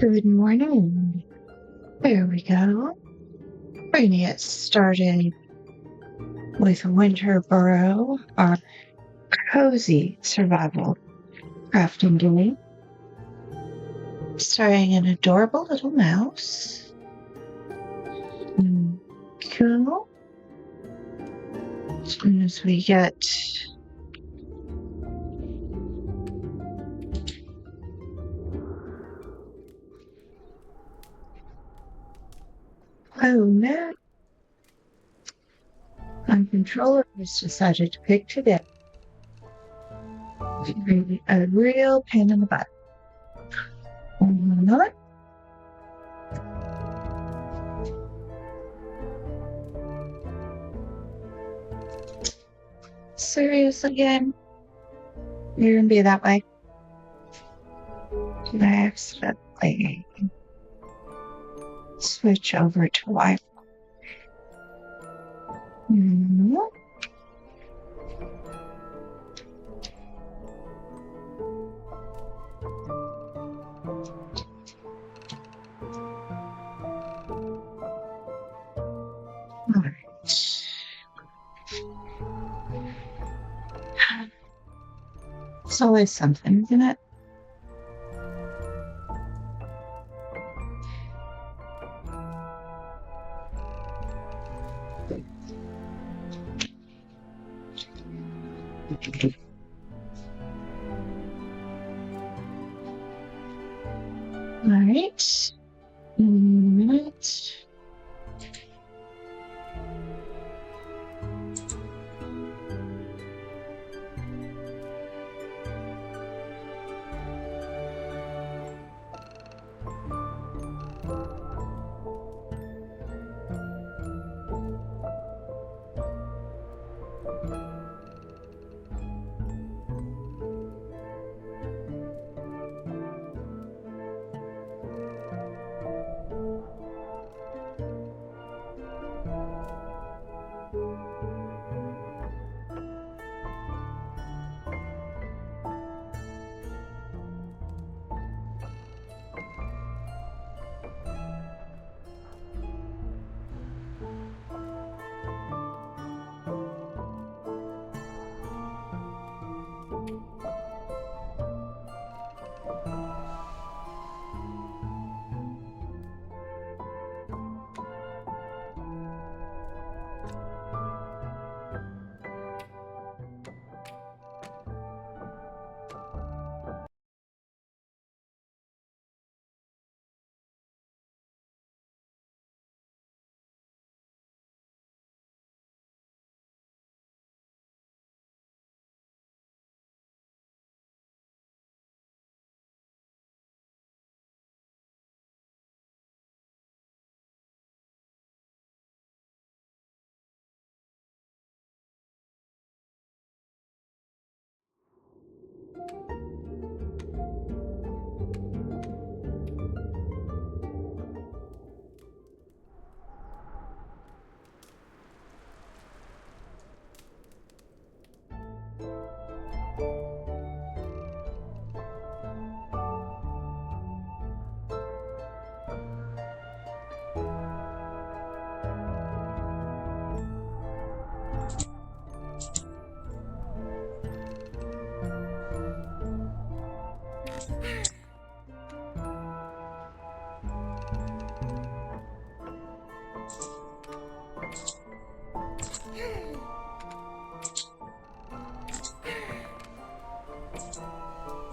Good morning. There we go. We're going to get started with Winter Burrow, our cozy survival crafting game. Starting an adorable little mouse. Cool. As soon as we get no. My controller has decided to pick today. A real pain in the butt. Not. Serious again? You're gonna be that way? Did I accidentally switch over to Wi-Fi? Alright. There's always something, isn't it? Alright.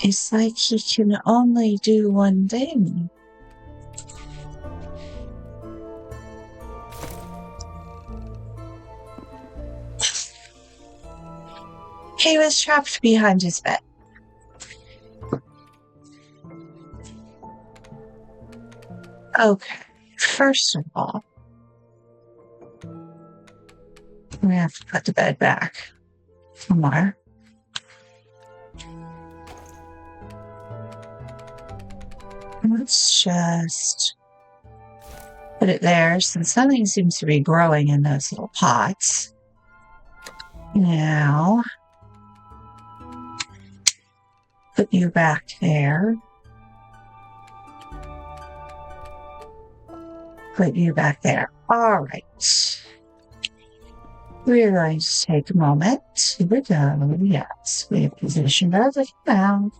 It's like he can only do one thing. He was trapped behind his bed. Okay, first of all, we have to put the bed back somewhere. Let's just put it there since nothing seems to be growing in those little pots. Now, put you back there. put you back there. All right. We're going to take a moment to go. Yes, we have positioned our little mound.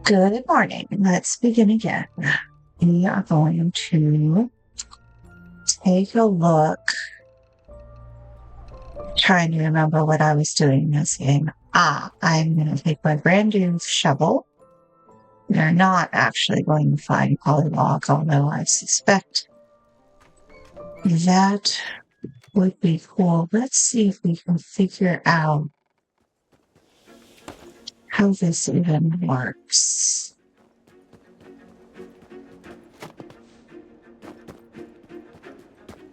Good morning. Let's begin again. We are going to take a look. Trying to remember what I was doing in this game. I'm going to take my brand new shovel. We're not actually going to find Pollywog, although I suspect that would be cool. Let's see if we can figure out how this even works.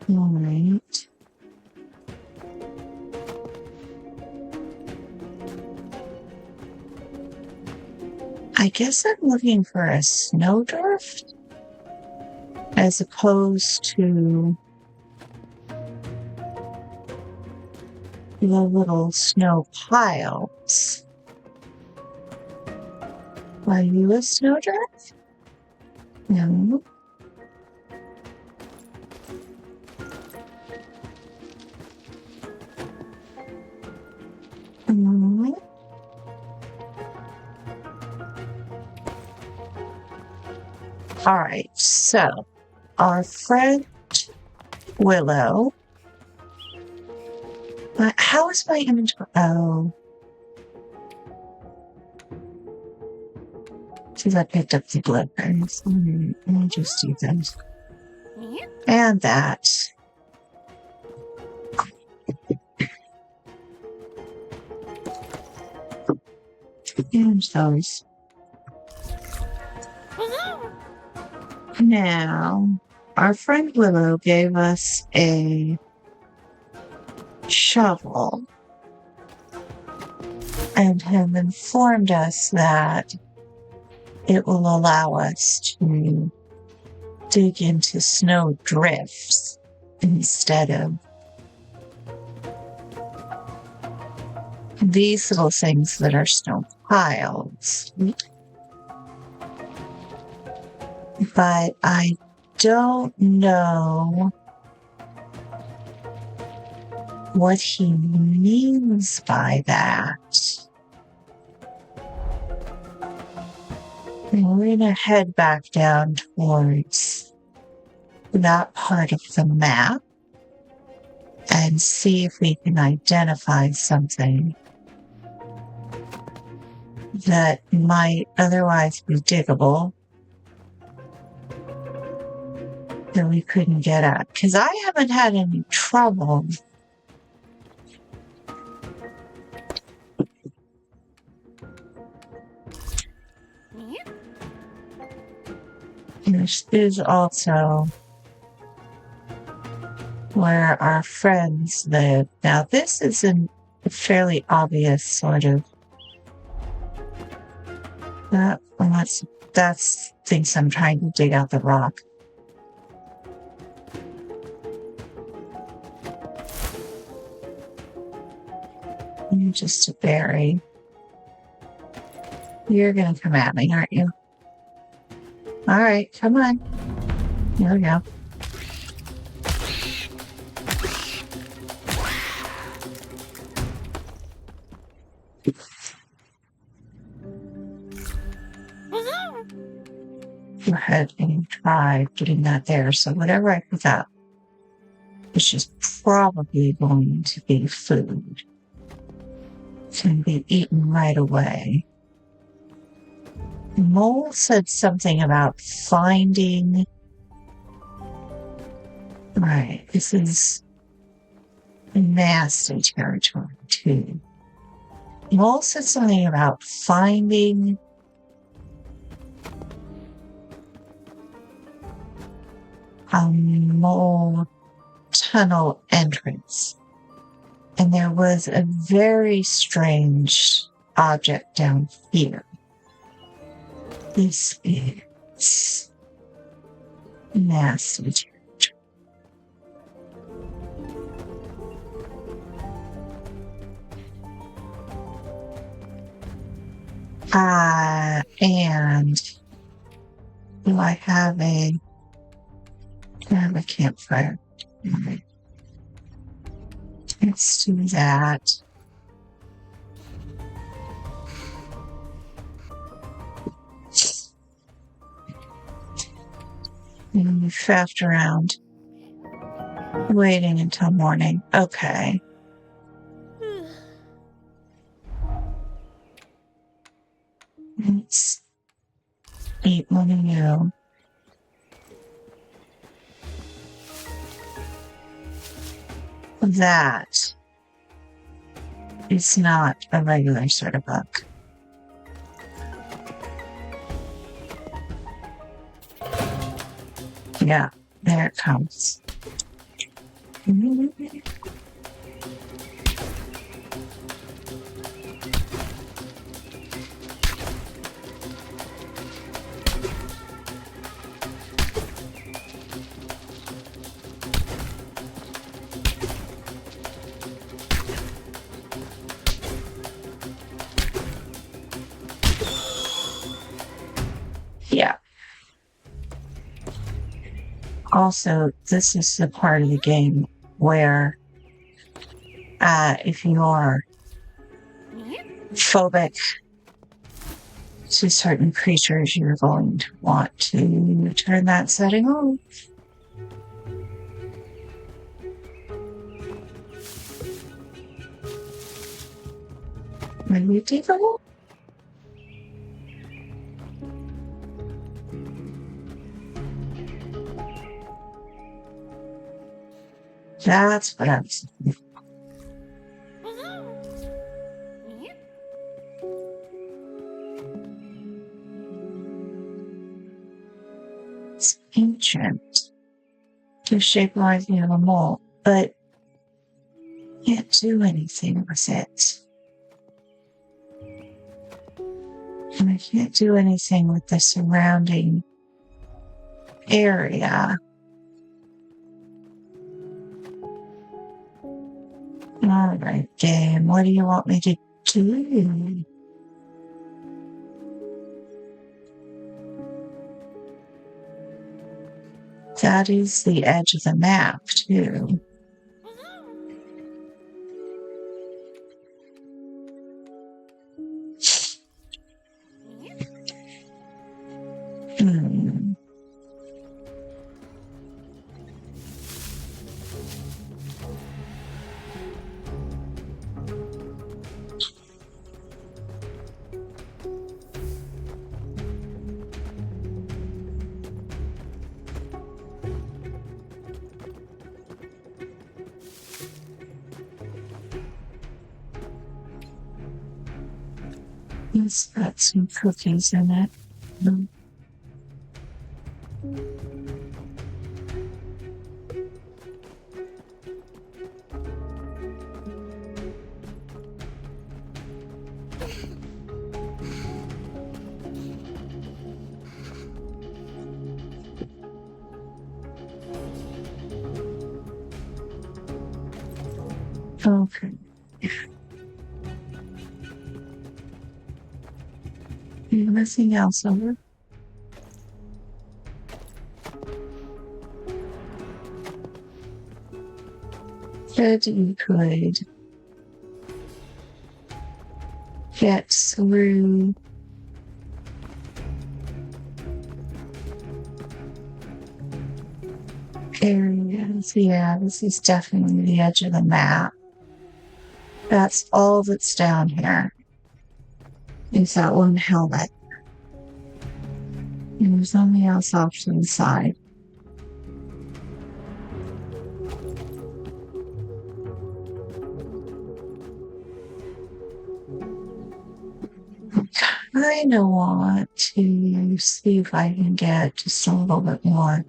All right. I guess I'm looking for a snowdrift as opposed to the little snow piles. Are you a snowdrift? No. All right, so our friend Willow. How is my inventory? Oh. Because I picked up the blueberries. Let me just do this. And that. And those. Now, our friend Willow gave us a shovel and have informed us that it will allow us to dig into snow drifts instead of these little things that are snow piles. But I don't know what he means by that. We're going to head back down towards that part of the map and see if we can identify something that might otherwise be diggable that we couldn't get at. Because I haven't had any trouble This is also where our friends live. Now, this is a fairly obvious sort of. That's thinks I'm trying to dig out the rock. You're just a berry. You're gonna come at me, aren't you? All right, come on. Here we go. Go ahead and try putting that there. So whatever I put out, which is probably going to be food, can be eaten right away. Mole said something about finding. Right, this is nasty territory too. Mole said something about finding a mole tunnel entrance. And there was a very strange object down here. This is nasty territory. And do I have a have a campfire. Let's do that. And we faffed around, waiting until morning. Okay. Let's eat one of you. That is not a regular sort of book. Yeah, there it comes. Yeah. Also, this is the part of the game where if you're phobic to certain creatures, you're going to want to turn that setting on. When we take a look. That's what I'm saying. It's ancient to shape-wise the animal, but can't do anything with it. And I can't do anything with the surrounding area. All right, game. What do you want me to do? That is the edge of the map, too. It's got some cookies in it. Okay. Anything else over? That you could get through areas. Yeah, this is definitely the edge of the map. That's all that's down here. Is that one helmet. And there's nothing else off to the side. I kind of want to see if I can get just a little bit more.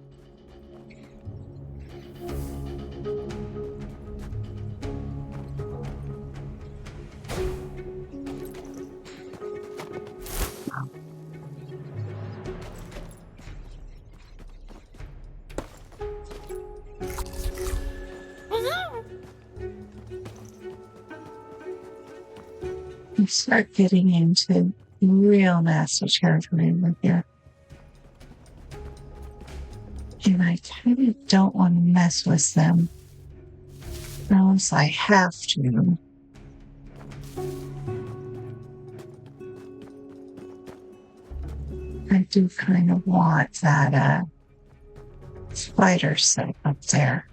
You start getting into real nasty territory with here. And I I kind of don't want to mess with them unless I have to. I do kind of want that spider set up there.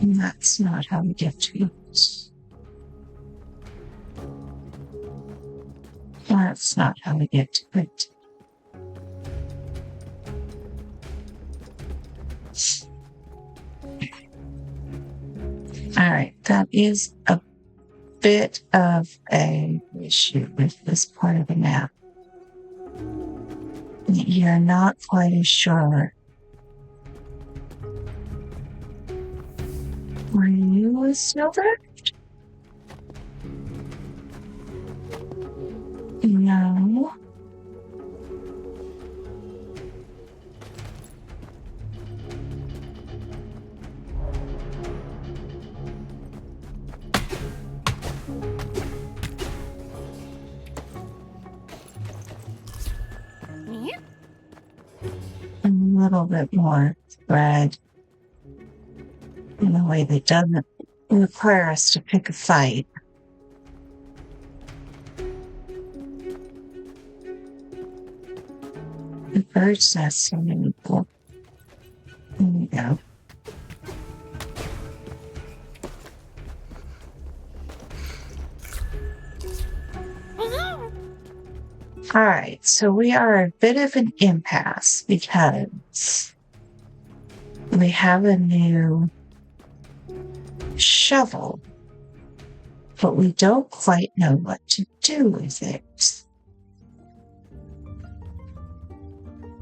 And that's not how we get to it. That's not how we get to it. All right, that is a bit of a issue with this part of the map. You're not quite as sure. Were you a snowbird? No. A little bit more thread in a way that doesn't require us to pick a fight. The bird's nest so many people. There we go. All right, so we are a bit of an impasse because we have a new shovel, but we don't quite know what to do with it.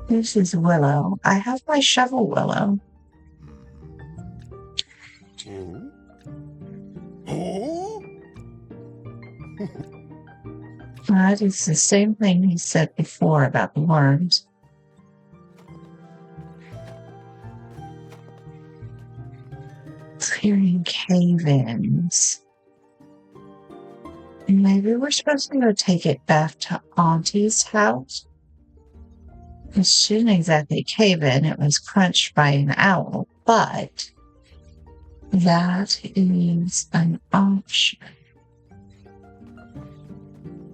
This is Willow. I have my shovel, Willow. That is the same thing he said before about the worms. Clearing cave-ins. Maybe we're supposed to go take it back to Auntie's house. It shouldn't exactly cave in. It was crunched by an owl, but that is an option.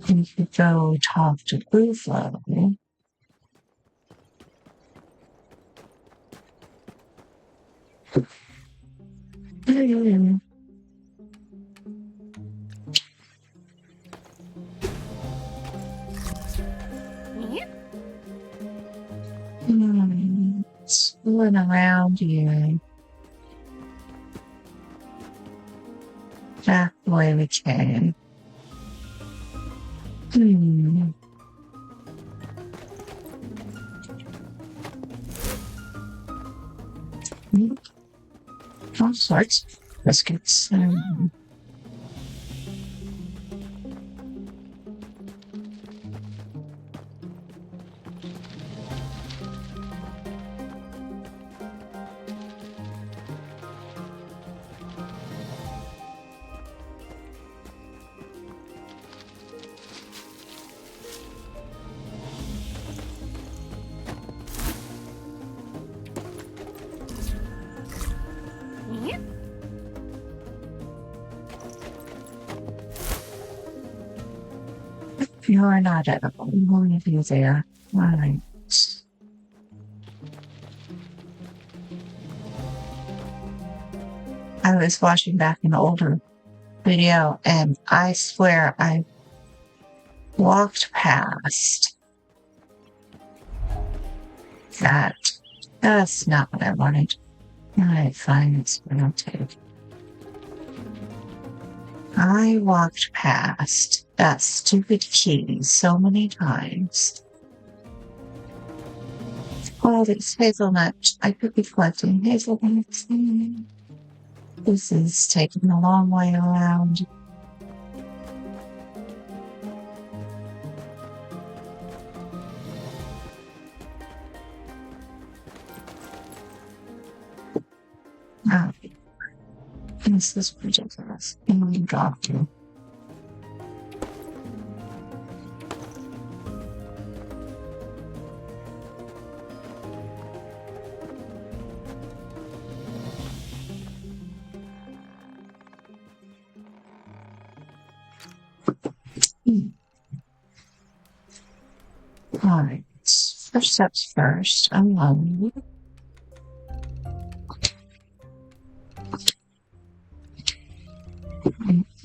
We could go talk to Buffalo. Swirling around you. Back the way we came. All sorts of biscuits. You're not edible. We'll leave you there. All right. I was watching back an older video, and I swear I walked past that. That's not what I wanted. All right, fine. It's what I'll take. I walked past that stupid key so many times. Oh, it's hazelnut. I could be collecting hazelnuts. This is taking a long way around. This is ridiculous. I'm going to drop you. All right. First steps first. Unload.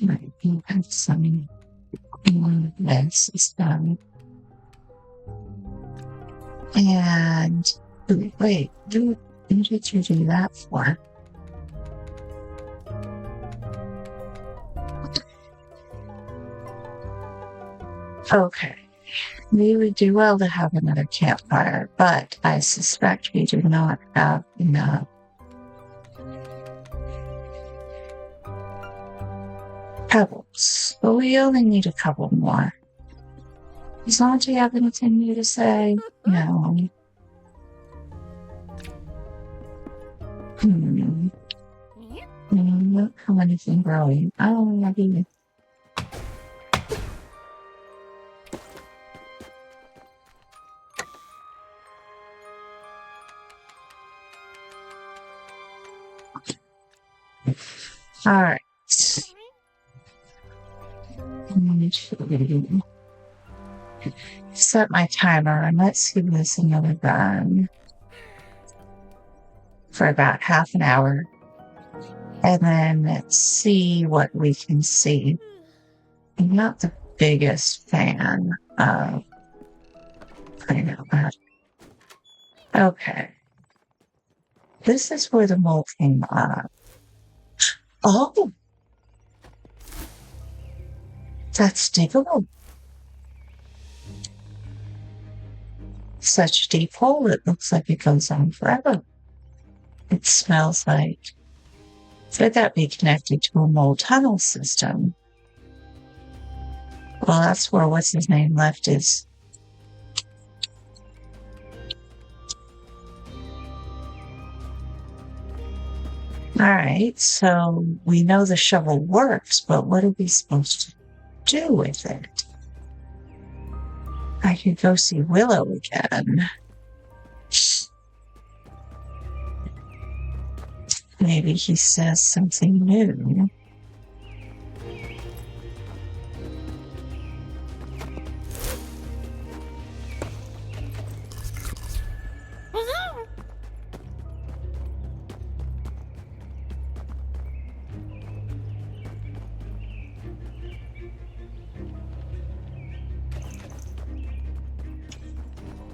Right. You have some this is done. And wait, who did you do that for? Okay. We would do well to have another campfire, but I suspect we do not have enough pebbles. But we only need a couple more. Does Auntie have anything new to say? No. Don't have anything growing. Oh, maybe. All right. Set my timer and let's give this another run for about half an hour. And then let's see what we can see. I'm not the biggest fan of that. Okay. This is where the mole came up. Oh! That's diggable. Such a deep hole, it looks like it goes on forever. It smells like. Could that be connected to a mole tunnel system? Well, that's where what's his name left his. All right, so we know the shovel works, but what are we supposed to do with it? I could go see Willow again. Maybe he says something new.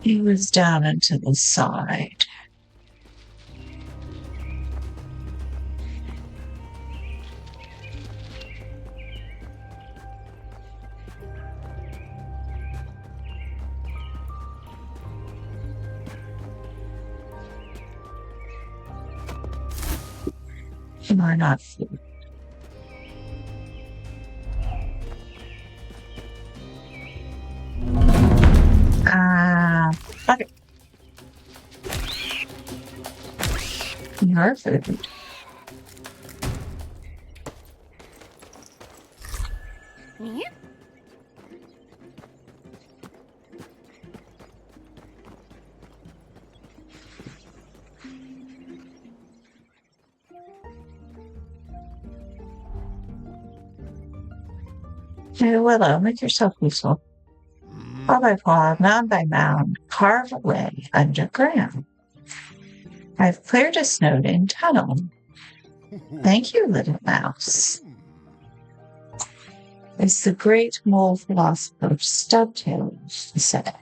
He was down and to the side. You are not food. Fuck it. Your food. Hey, Willow, make yourself useful. Paw by paw, mound by mound, carve away underground. I've cleared a snowed in tunnel. Thank you, little mouse. As the great mole philosopher Stubtail said,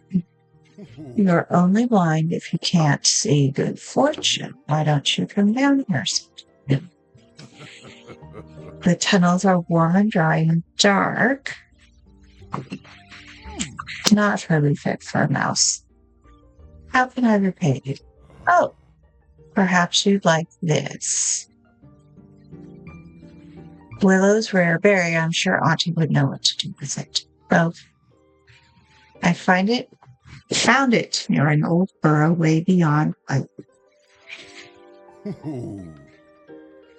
you're only blind if you can't see good fortune. Why don't you come down here? The tunnels are warm and dry and dark. Not really fit for a mouse. How can I repay you? Oh, perhaps you'd like this. Willow's rare berry. I'm sure Auntie would know what to do with it. Well, I found it near an old burrow way beyond.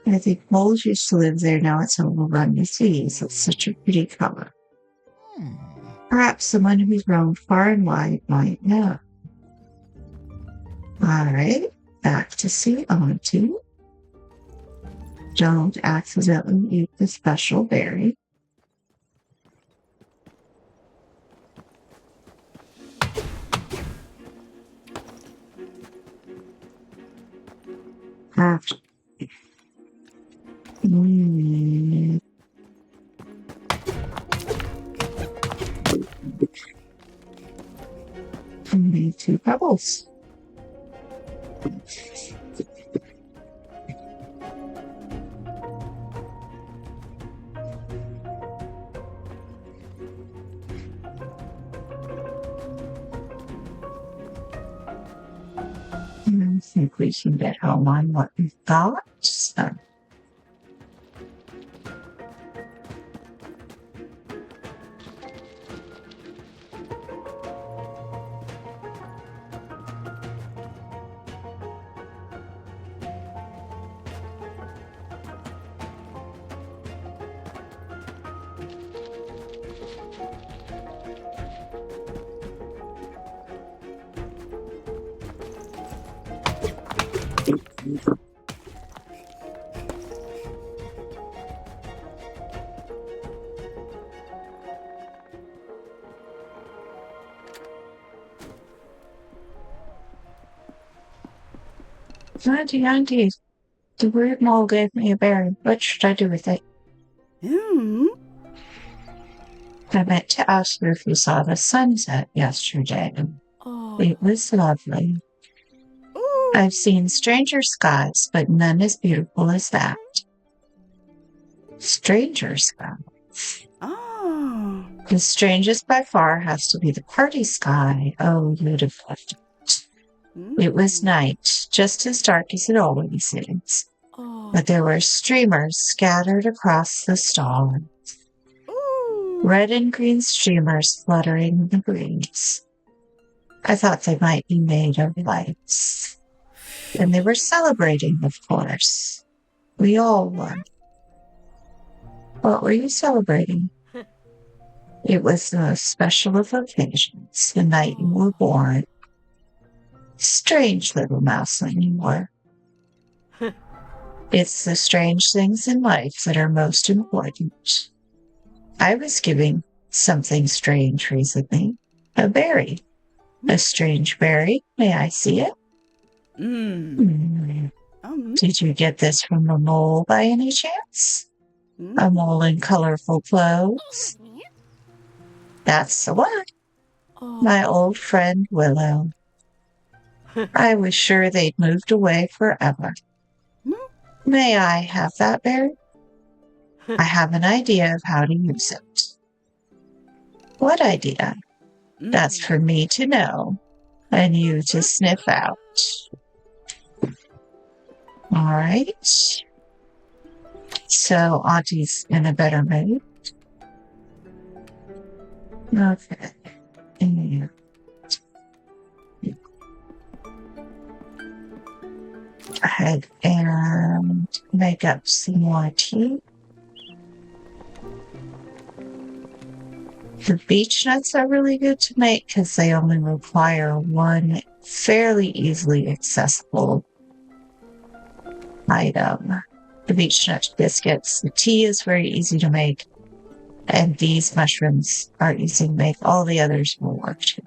I think moles used to live there. Now it's overrun with fleas. It's such a pretty color. Perhaps someone who's roamed far and wide might know. All right, back to see Auntie. Don't accidentally eat the special berry. After. Only 2 pebbles. I think we can get home on what we've got. So. Auntie, the weird mole gave me a berry. What should I do with it? I meant to ask you if you saw the sunset yesterday. It was lovely. I've seen stranger skies, but none as beautiful as that. Stranger skies? The strangest by far has to be the party sky. Oh, you'd have left it. It was night, just as dark as it always is. But there were streamers scattered across the stars. Red and green streamers fluttering in the breeze. I thought they might be made of lights. And they were celebrating, of course. We all were. What were you celebrating? It was the most special of occasions, the night you were born. Strange little mouseling you were. It's the strange things in life that are most important. I was given something strange recently. A berry. A strange berry. May I see it? Did you get this from a mole by any chance? A mole in colorful clothes? That's the one. My old friend Willow. I was sure they'd moved away forever. May I have that berry? I have an idea of how to use it. What idea? That's for me to know and you to sniff out. All right. So Auntie's in a better mood. Okay. And go ahead and make up some more tea. The beech nuts are really good to make because they only require one fairly easily accessible item. The beech nut biscuits. The tea is very easy to make, and these mushrooms are easy to make. All the others will work too.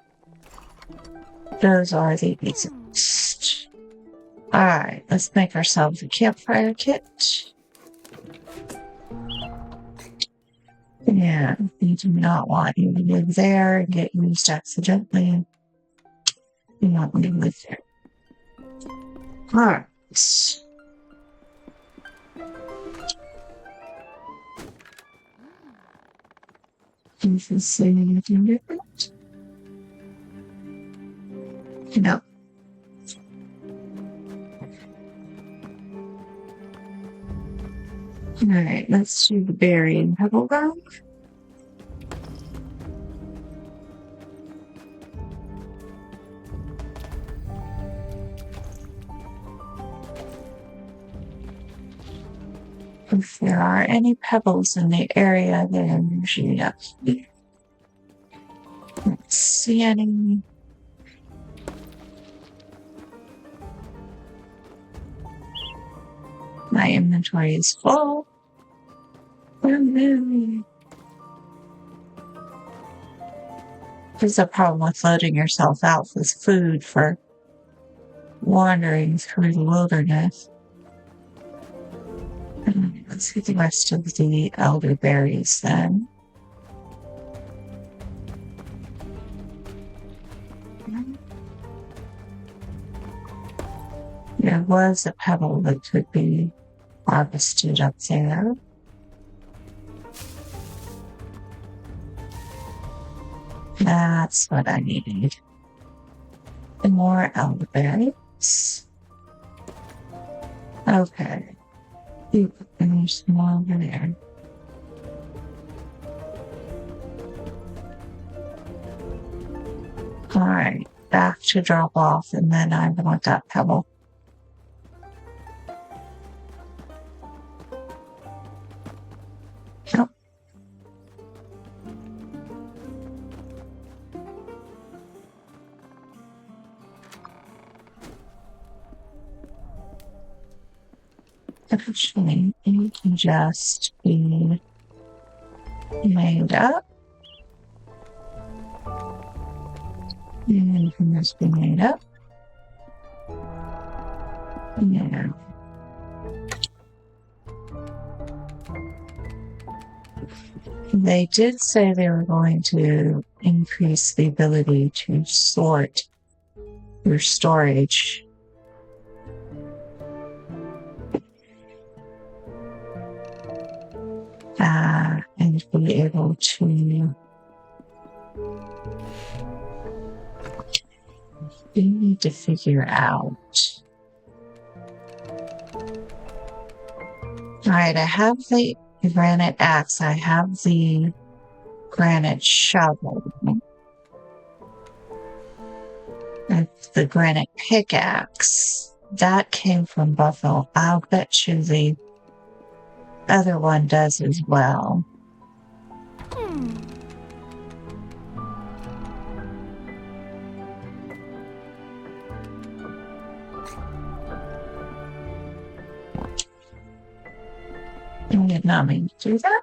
Those are the easiest. Alright, let's make ourselves a campfire kit. Yeah, we do not want you to live there and get used accidentally. We want you to live there. Alright. Is this saying anything different? No. Alright, let's do the berry and pebble gum. If there are any pebbles in the area, they're usually up here. Don't see any. My inventory is full. There's a problem with loading yourself out with food for wandering through the wilderness. Let's see the rest of the elderberries then. There was a pebble that could be harvested up there. That's what I needed. More elderberries. Okay. There's more over there. Alright, back to drop off, and then I want that pebble. Oh. Actually, it can just be made up. And it can just be made up. Yeah. They did say they were going to increase the ability to sort your storage. And be able to you need to figure out. Alright, I have the granite axe, I have the granite shovel, and the granite pickaxe. That came from Buffalo. I'll bet you the other one does as well. I did not mean to do that.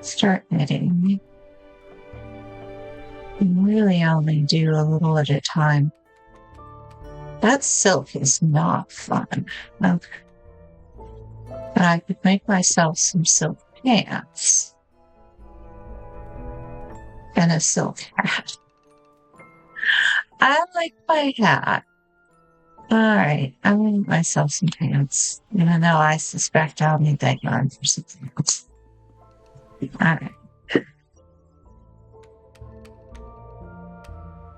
Start knitting. You really only do a little at a time. That silk is not fun. Okay. But I could make myself some silk pants and a silk hat. I like my hat. Alright, I'm gonna make myself some pants. Even though I suspect I'll need that yarn for something else. Alright.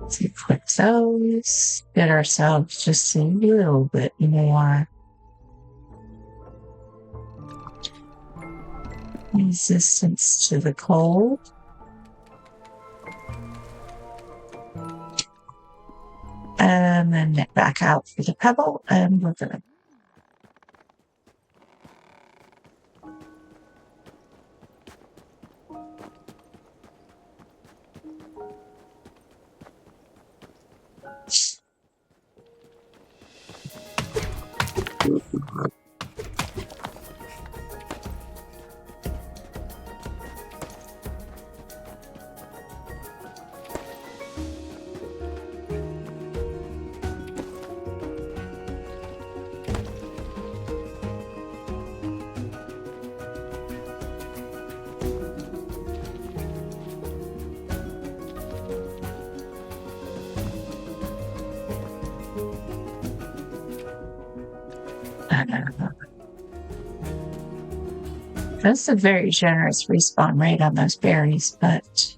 Let's equip those. Get ourselves just a little bit more resistance to the cold. And then knit back out for the pebble, and we're good. That's a very generous respawn rate on those berries, but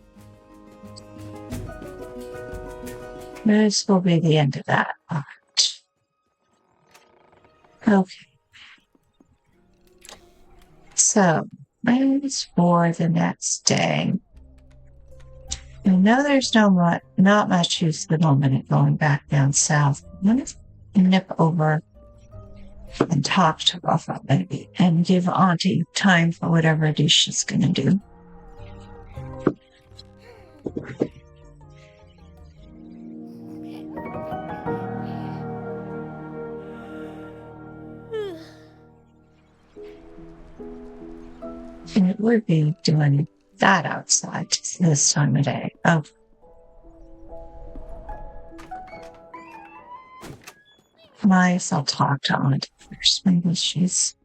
this will be the end of that part. Okay. So, plans for the next day. I know there's not much use at the moment at going back down south. I'm going to nip over and talk to Buffalo maybe and give Auntie time for whatever it is she's going to do. And it would be doing that outside this time of day. Oh. Nice, I'll talk to Auntie first. Maybe she's...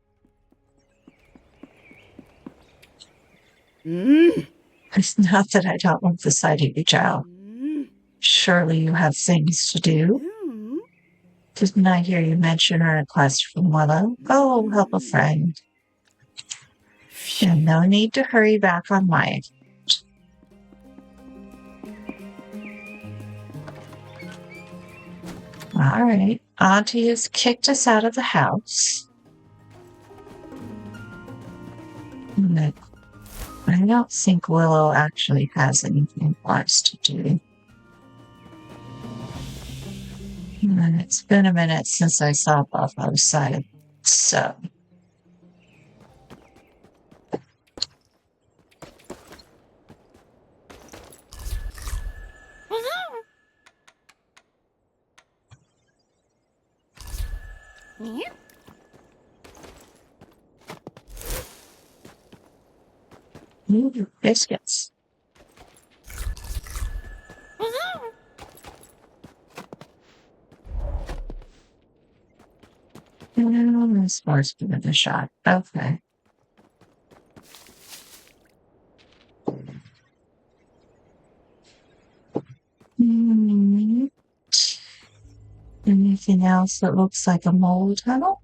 It's not that I don't love the sight of you, child. Surely you have things to do. Didn't I hear you mention her request from Willow? Go help a friend. And no need to hurry back on my account. All right. Auntie has kicked us out of the house. But I don't think Willow actually has anything for us to do. And it's been a minute since I saw Buffalo's side, so... Biscuits. And this bar's give it a shot. Okay. Anything else that looks like a mole tunnel?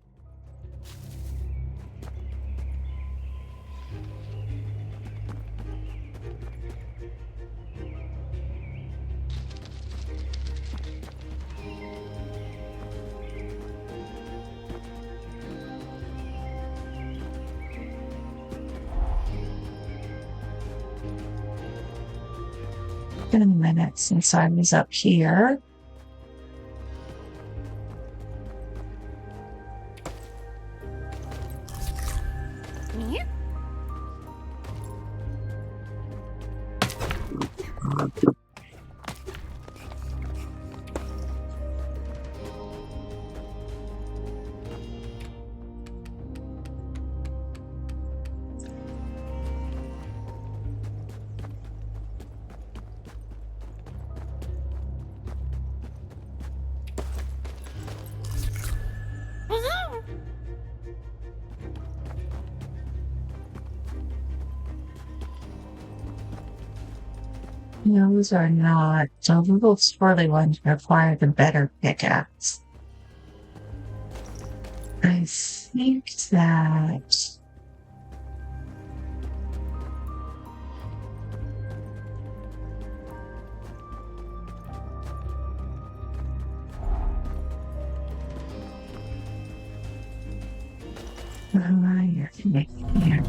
Been a minute since I was up here. Those are not. The little swirly ones require the better pickaxe. I think that... Here.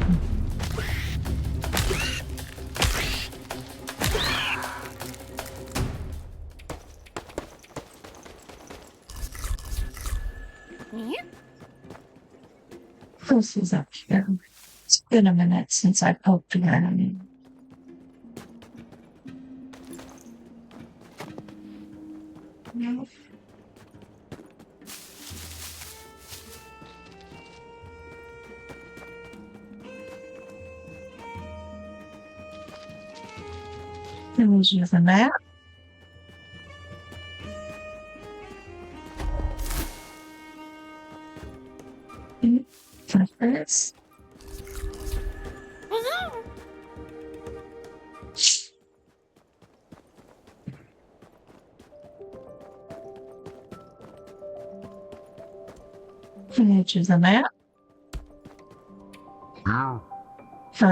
This is up here. It's been a minute since I poked the enemy. No. There's just a map. First. Edge of the map.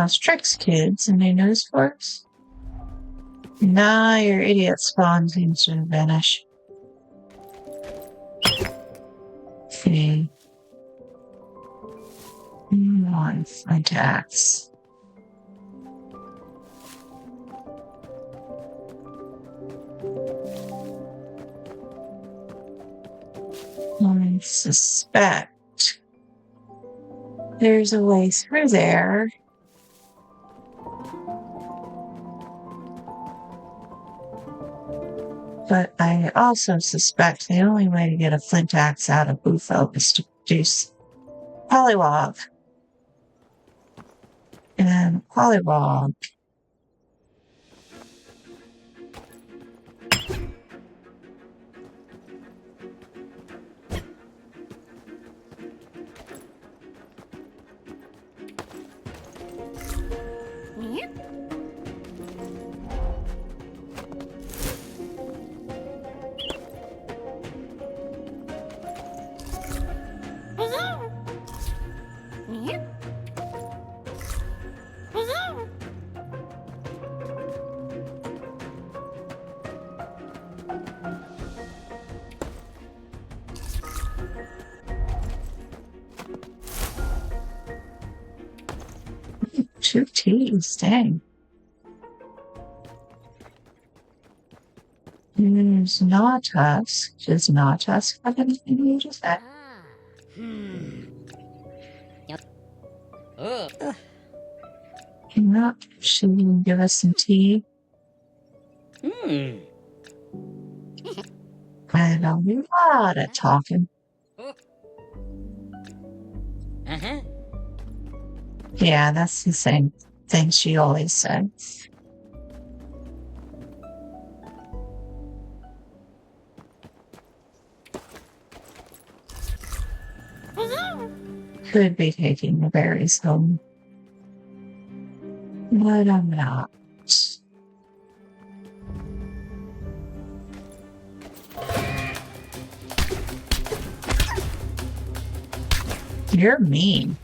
Tricks kids and they knows forks. Nah, your idiot spawn seems to vanish. Okay. On attacks. I suspect There's a way through there. But I also suspect the only way to get a flint axe out of Bufo is to produce Pollywog. And Pollywog. Two T's, dang. There's Nautusk. Does Nautusk have anything new to say? No, she can give us some tea. And a lot of talking. Yeah, that's the same thing she always says. Could be taking the berries home, but I'm not. You're mean.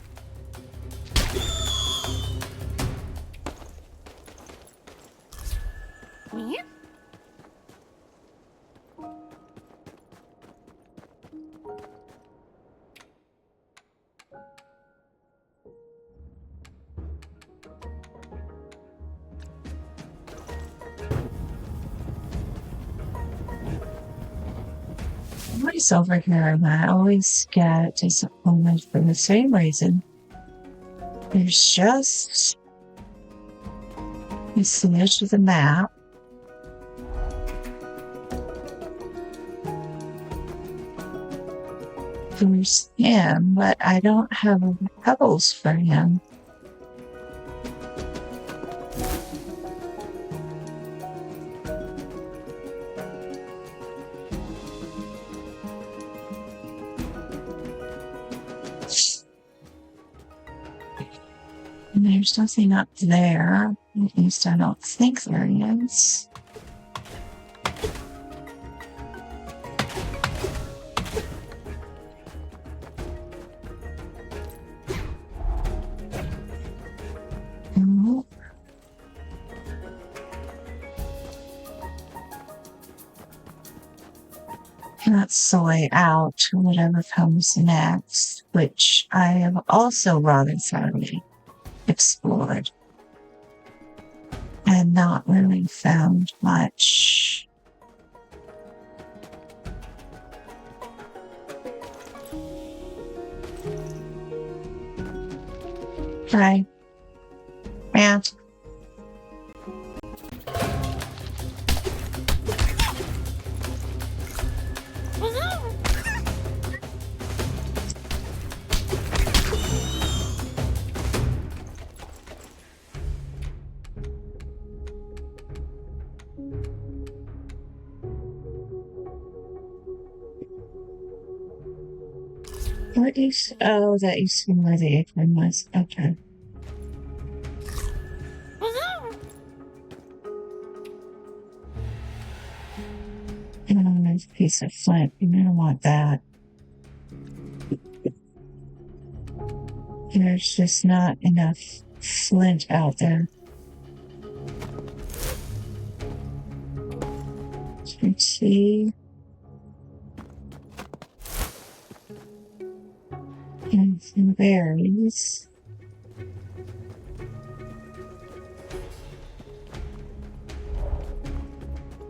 Always over here, and I always get disappointed for the same reason. There's just it's the edge of the map. There's him, but I don't have pebbles for him. And there's nothing up there. At least I don't think there is. That's the way out to whatever comes next, which I have also rather thoroughly explored and not really found much. Okay. And what is, oh, that used to be where the apron was. Okay. And there's a piece of flint. You don't want that. There's just not enough flint out there. Let's see. And some berries.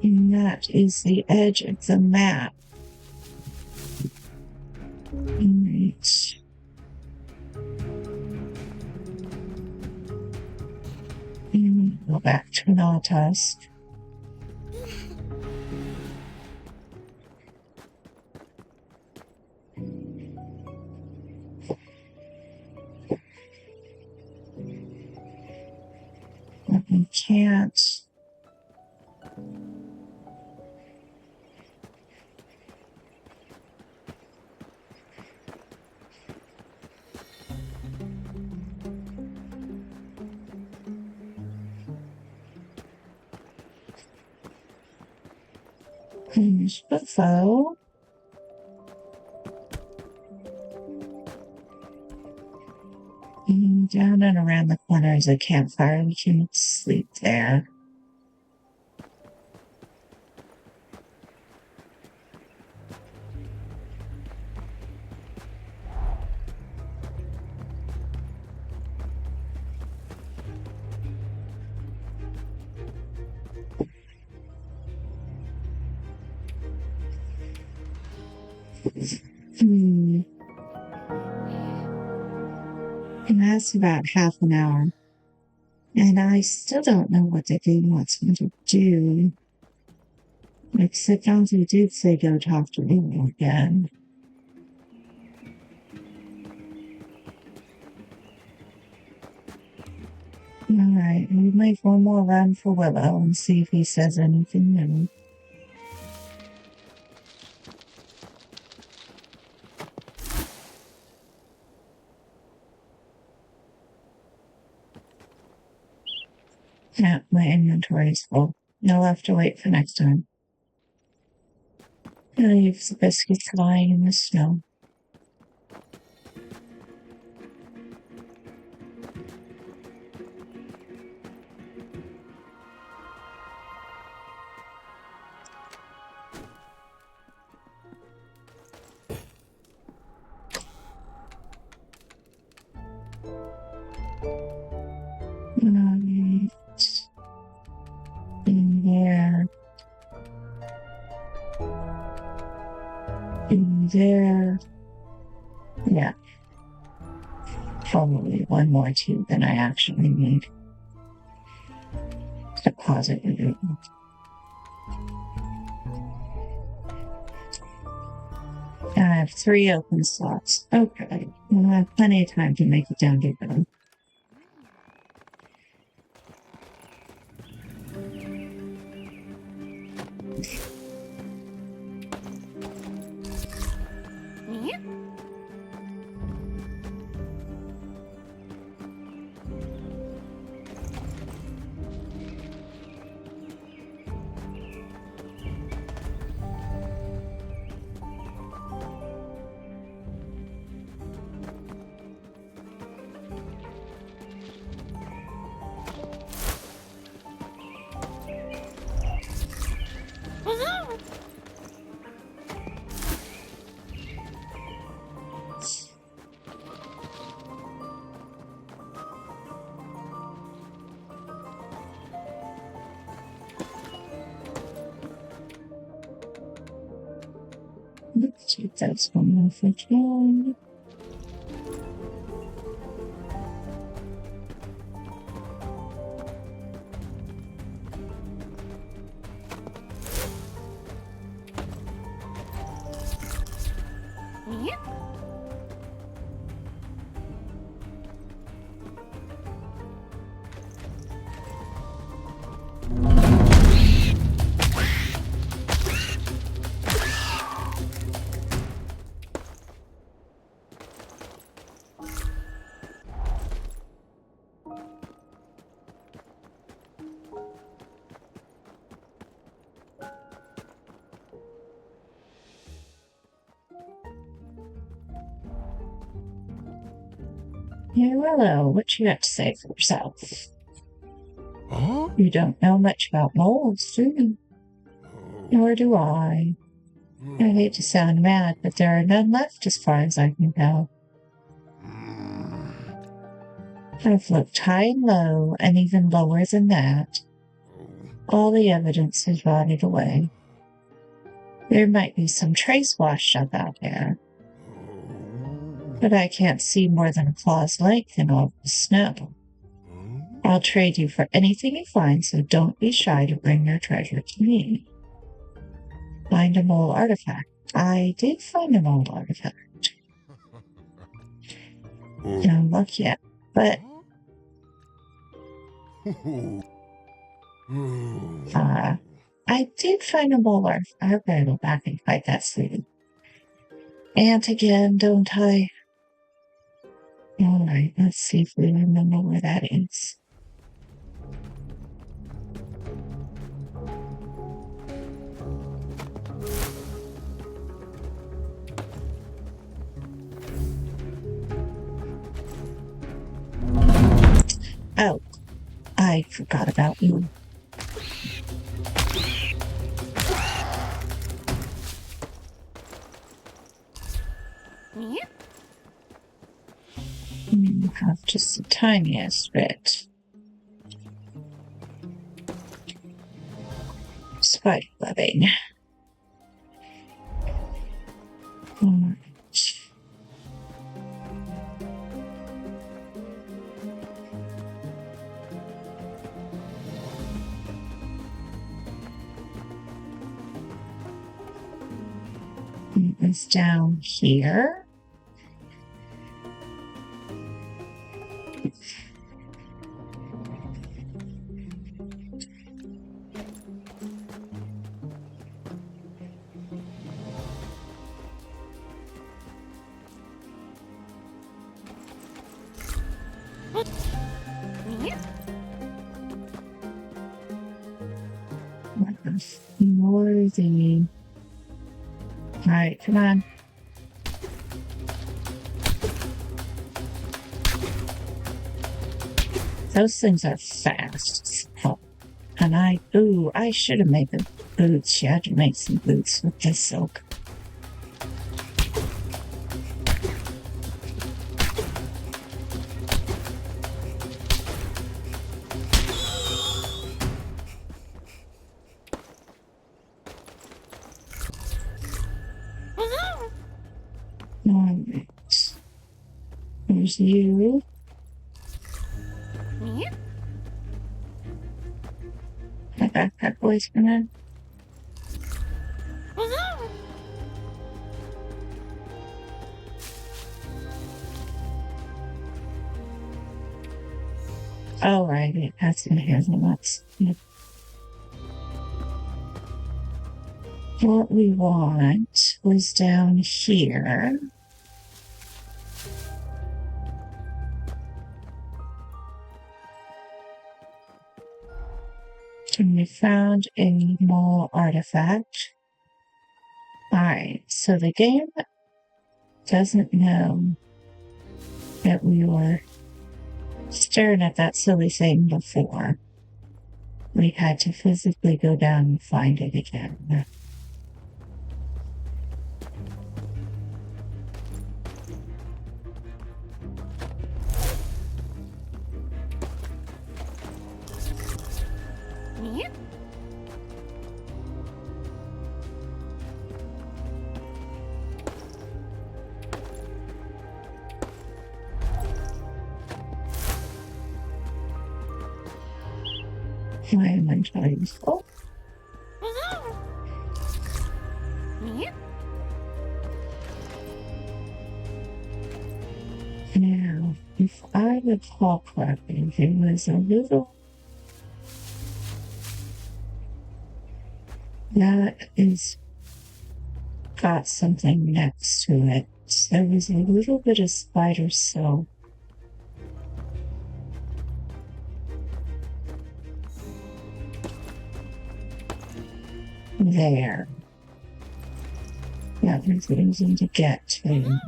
And that is the edge of the map. Alright. Go back to an all-tusk. I can't. Finish the foe. And down and around the corner is a campfire. We can sleep there. And that's about half an hour. And I still don't know what the game wants me to do. Except Auntie did say go talk to Burrow again. Alright, we'll make one more run for Willow and see if he says anything new. Yeah, my inventory is full. You'll have to wait for next time. I leave the biscuits lying in the snow. In there. In there. Yeah. Probably one more tube than I actually need. Deposit it. I have 3 open slots. Okay. We'll have plenty of time to make it down to them. Let's take that one off again. Yeah, Willow, what you got to say for yourself? Huh? You don't know much about moles, do you? Nor do I. I hate to sound mad, but there are none left as far as I can tell. I've looked high and low, and even lower than that. All the evidence has rotted away. There might be some trace washed up out there, but I can't see more than a claw's length in all the snow. I'll trade you for anything you find, so don't be shy to bring your treasure to me. Find a mole artifact. I did find a mole artifact. No luck yet, but I did find a mole artifact. I gotta go back and fight that sleeping ant again, don't I? Alright, let's see if we remember where that is. Oh, I forgot about you. You have just the tiniest bit. Spider webbing. Alright. It's down here. Worthy. Alright, come on. Those things are fast. Oh, and I should have made the boots. You had to make some boots with this silk. Alright. There's you. My backpack boy's gonna. Alright, that's gonna have the nuts. Yep. What we want was down here. And we found a mole artifact. Alright, so the game doesn't know that we were staring at that silly thing before. We had to physically go down and find it again. My inventory is full. Now, if I recall correctly, there was a little that is got something next to it. There was a little bit of spider silk. There. That was easy to get to.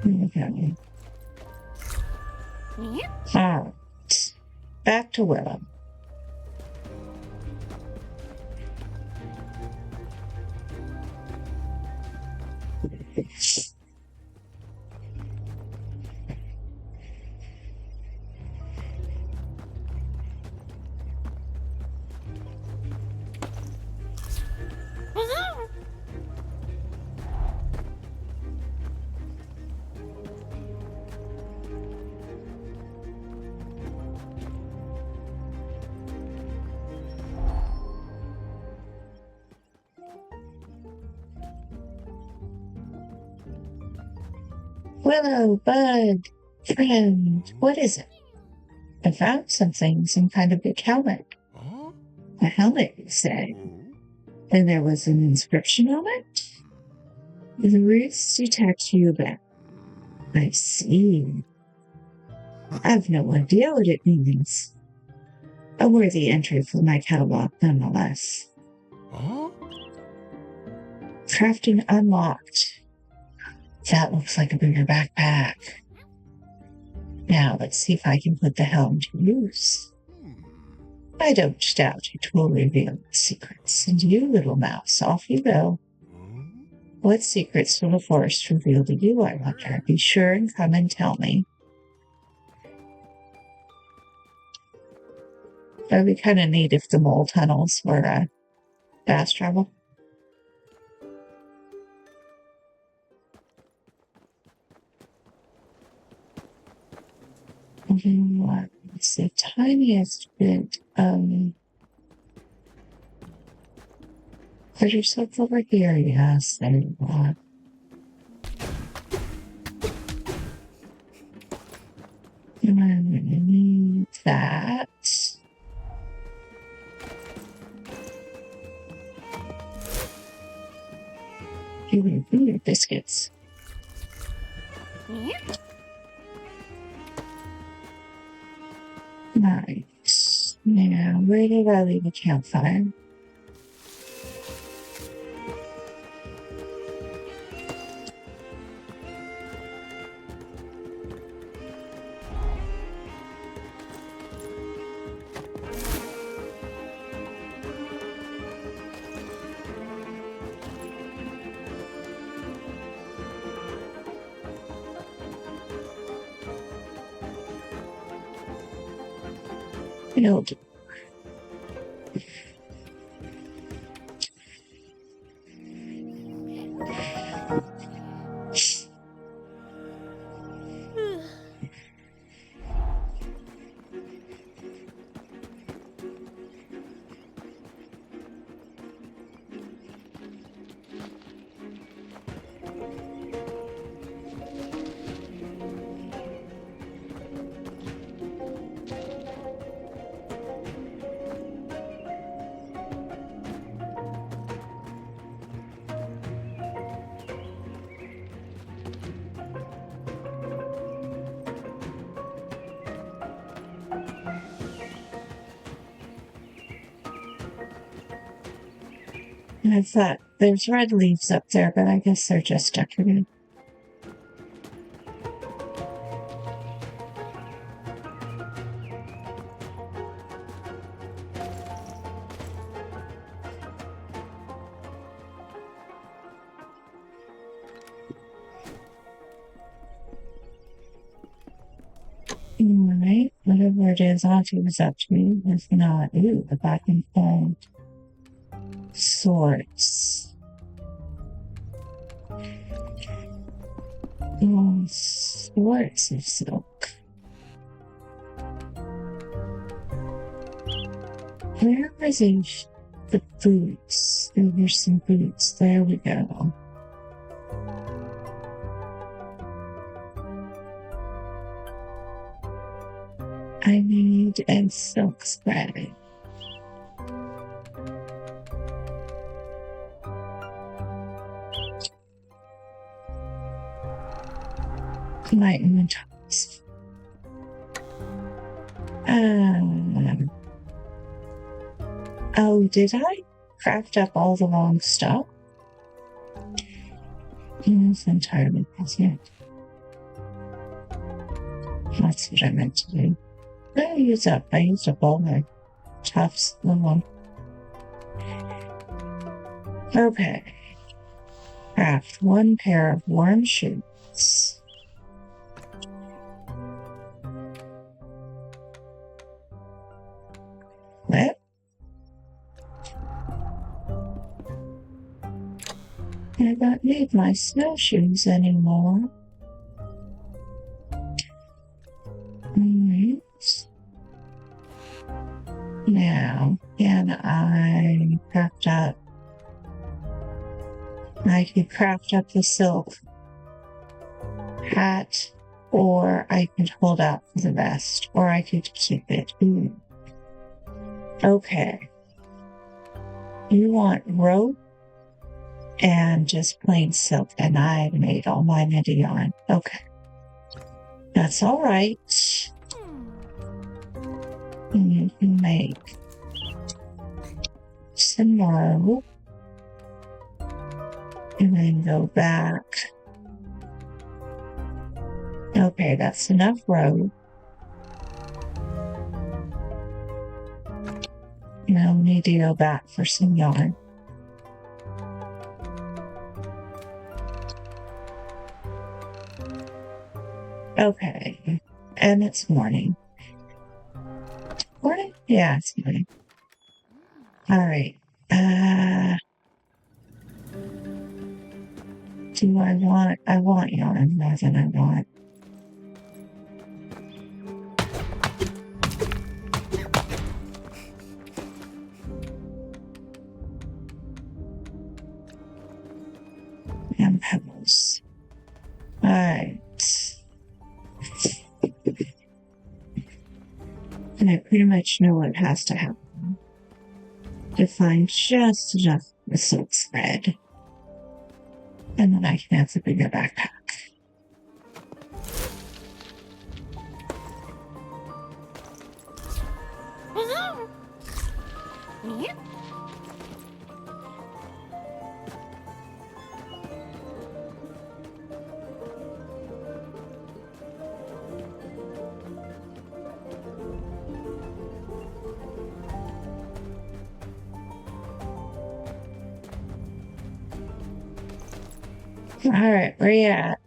Okay. Alright. Back to Willow. Willow, bud, friend, what is it? I found something, some kind of big helmet. Huh? A helmet, you say? Oh. And there was an inscription on it? The roots detect you back. I see. I have no idea what it means. A worthy entry for my catalog, nonetheless. Huh? Crafting unlocked. That looks like a bigger backpack. Now let's see if I can put the helm to use. I don't doubt it will reveal its secrets. And you, little mouse, off you go. What secrets will the forest reveal to you, I wonder? Be sure and come and tell me. That would be kind of neat if the mole tunnels were fast travel. What's the tiniest bit of put yourself over here? Yes, there you are. And I'm gonna need that. Ooh, biscuits. Right. Now, where did I leave a campfire? Build. And I thought there's red leaves up there, but I guess they're just decorative. Alright, whatever it is Auntie was up to is not. Ooh, the back and forth. Swords. Oh, swords of silk. Where was the boots? There's some boots. There we go. I need a silk spread. My inventories. Oh, did I craft up all the wrong stuff? It's entirely possible. That's what I meant to do. I used up all my tufts. Okay. Craft one pair of warm shoes. What? I don't need my snowshoes anymore. Alright. Now, can I craft up? I could craft up the silk. hat, or I could hold out for the vest, or I could keep it. Ooh. Okay. You want rope and just plain silk, and I made all mine into yarn. Okay. That's all right. And you can make some more. And then go back. Okay, that's enough rope. Now we need to go back for some yarn. Okay, and it's morning. Morning? Yeah, it's morning. All right. Do I want yarn more than I want. And pebbles. All right. And I pretty much know what has to happen to find just enough of the silk thread. And then I can have the bigger backpack. All right, where you at?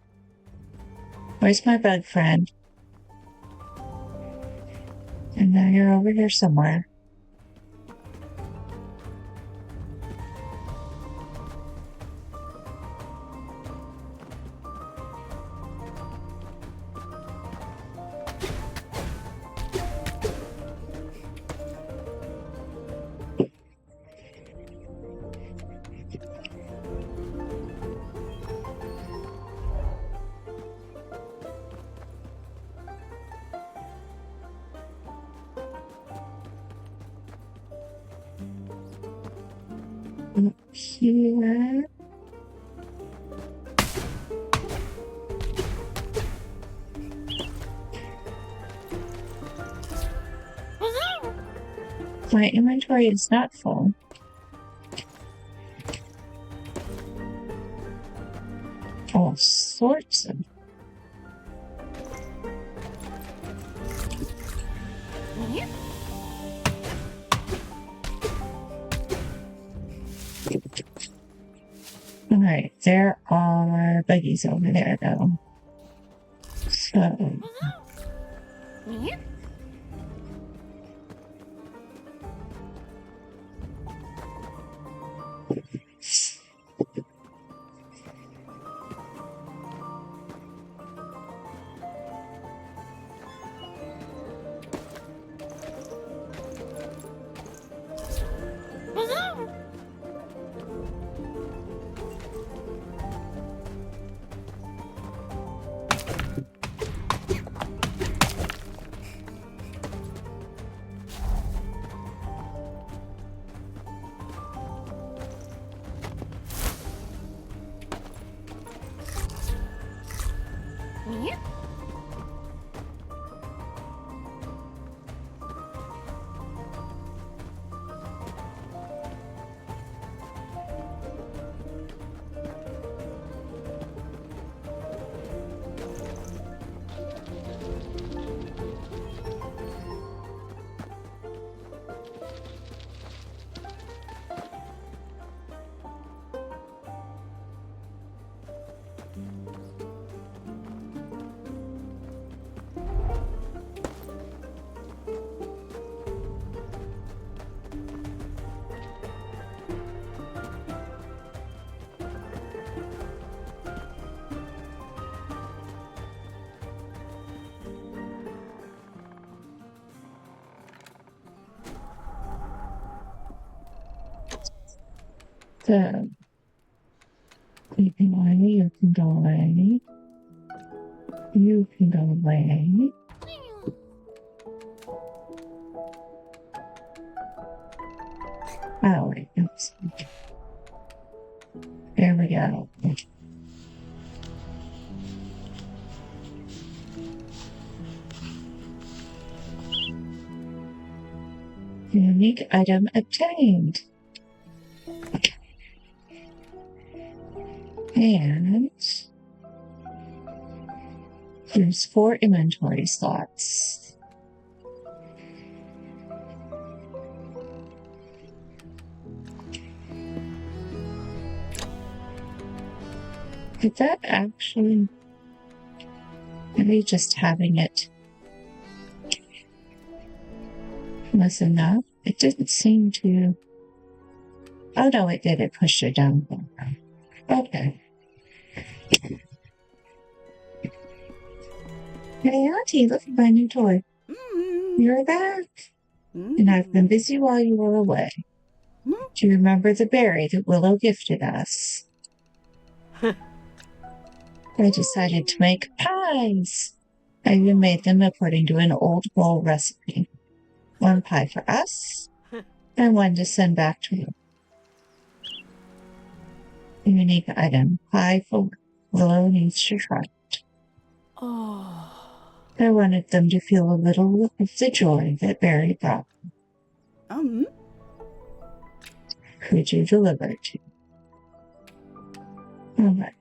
Where's my bug friend? And now you're over here somewhere. Here. My inventory is not full. All sorts of. All right, there are buggies over there, though. So. So, you can go away. You can go away. Oh, wait. Oops. There we go. Unique item obtained. And there's 4 inventory slots. Did that actually... Maybe just having it was enough? It didn't seem to... Oh no, it did. It pushed it down. Okay. Hey, Auntie, look at my new toy. You're back. And I've been busy while you were away. Do you remember the berry that Willow gifted us? I decided to make pies. I even made them according to an old bowl recipe. 1 pie for us, and 1 to send back to you. Unique item. Pie for Willow needs to try it. I wanted them to feel a little of the joy that Barry brought. Could you deliver it to me? All right.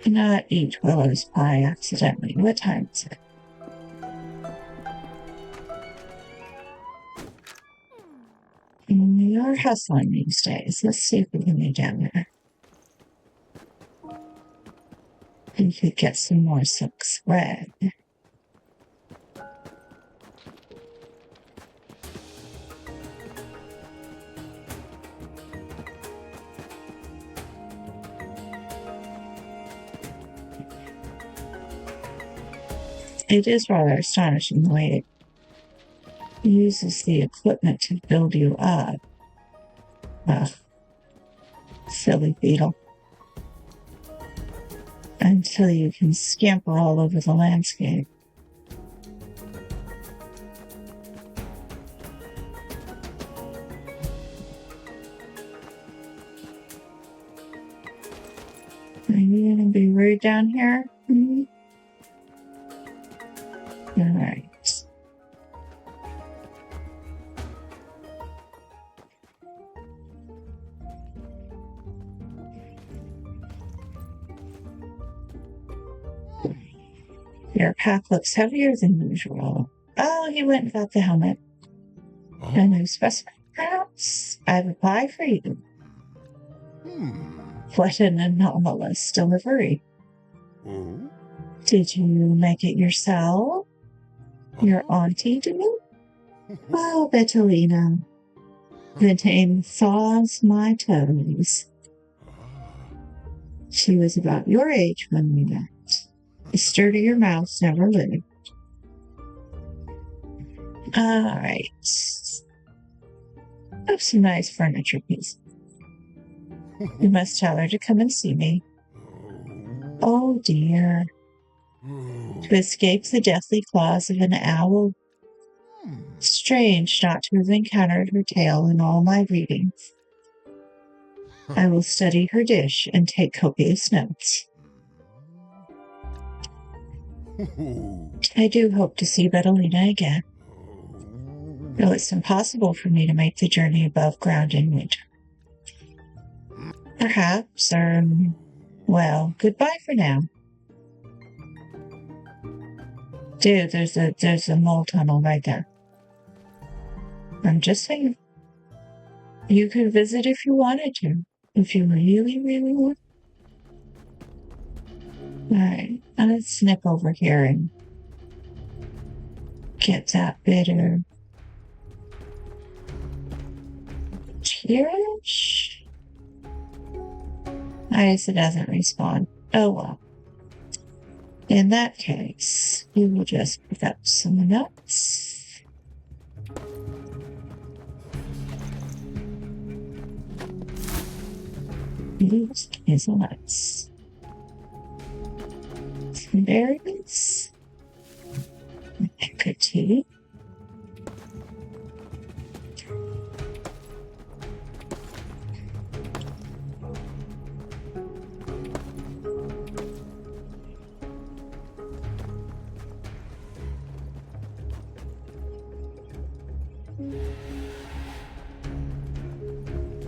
Not eat Willow's pie accidentally. What time is it? We are hustling these days. Let's see if we can get down there. We could get some more silk thread. It is rather astonishing the way it uses the equipment to build you up. Silly beetle. Until you can scamper all over the landscape. Are you going to be rude down here? Mm-hmm. All right. Your pack looks heavier than usual. Oh, he went and got the helmet. A new specimen, perhaps? I have a pie for you. What an anomalous delivery. Did you make it yourself? Your auntie did? Well, Bettelina, the name thaws my toes. She was about your age when we met. A sturdier mouse never lived. All right. I have some nice furniture pieces. You must tell her to come and see me. Oh, dear. To escape the deathly claws of an owl. Strange not to have encountered her tale in all my readings. I will study her dish and take copious notes. I do hope to see Bettelina again, though it's impossible for me to make the journey above ground in winter. Perhaps, well, goodbye for now. Dude, there's a mole tunnel right there. I'm just saying. You could visit if you wanted to. If you really, really want. Alright, let's snip over here and get that bit of Cheerish. I guess it doesn't respawn. Oh well. In that case, we will just pick up some nuts. These hazelnuts. berries. Good tea.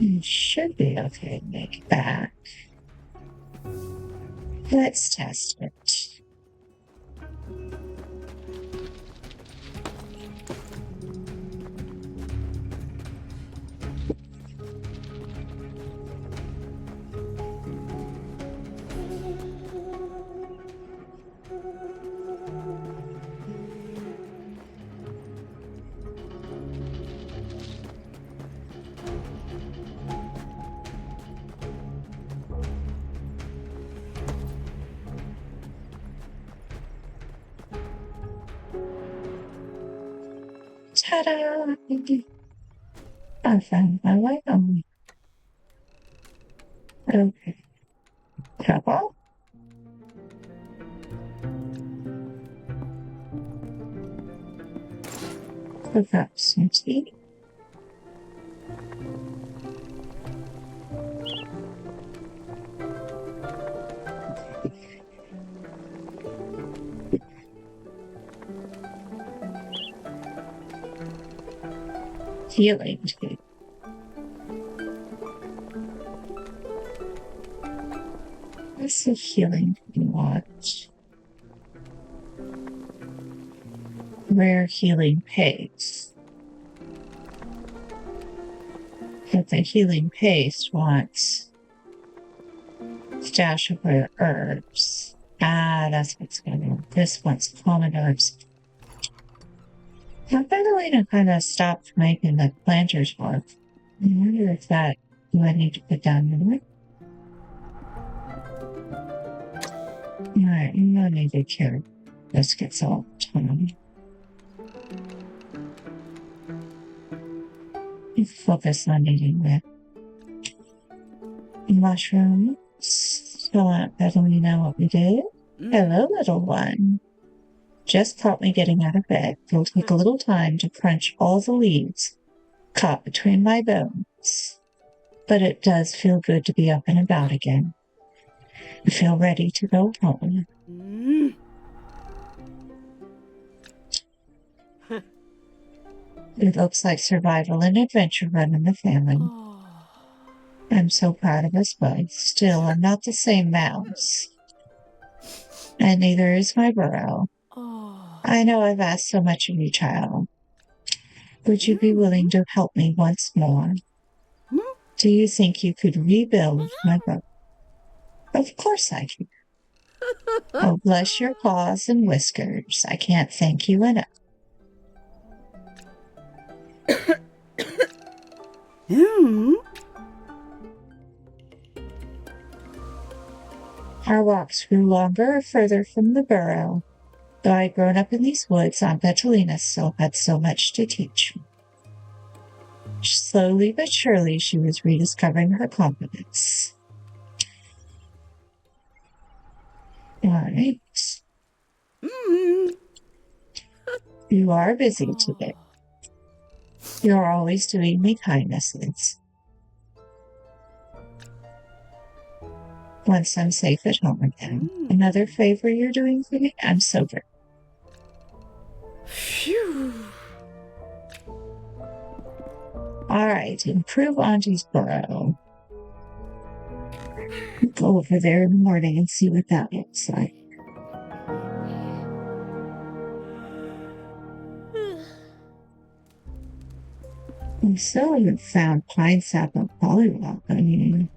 It should be okay to make it back. Let's test it. Ta-da! I found my way home. Okay. Couple. Cook up some tea. Healing tea. What's the healing you want? Rare healing paste. But the healing paste wants stash of rare herbs. Ah, that's what's going on. This one's common herbs. I'm finally kind of stopped making the planters work. I wonder if that do I need to put down more? Alright, no need to carry biscuits all the time. Focus on eating the mushrooms. Still not letting me know what we did. Hello, little one. Just caught me getting out of bed. It'll take a little time to crunch all the leaves caught between my bones. But it does feel good to be up and about again. I feel ready to go home. It looks like survival and adventure run in the family. I'm so proud of us both. Still, I'm not the same mouse. And neither is my Burrow. I know I've asked so much of you, child. Would you be willing to help me once more? Do you think you could rebuild my Burrow? Of course I can. Oh, bless your paws and whiskers. I can't thank you enough. Our walks grew longer or further from the burrow. Though I'd grown up in these woods, Aunt Petalina still had so much to teach me. Slowly but surely, she was rediscovering her confidence. All right. You are busy today. You're always doing me kindnesses. Once I'm safe at home again. Another favor you're doing for me? I'm so grateful. Phew. All right, improve Auntie's burrow. Go over there in the morning and see what that looks like. I still haven't found pine sap and pollywog. I mean,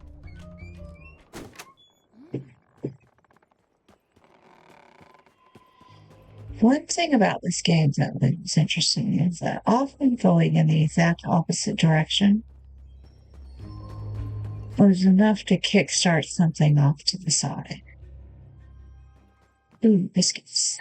one thing about this game that is interesting is that often going in the exact opposite direction was enough to kickstart something off to the side. Ooh, biscuits.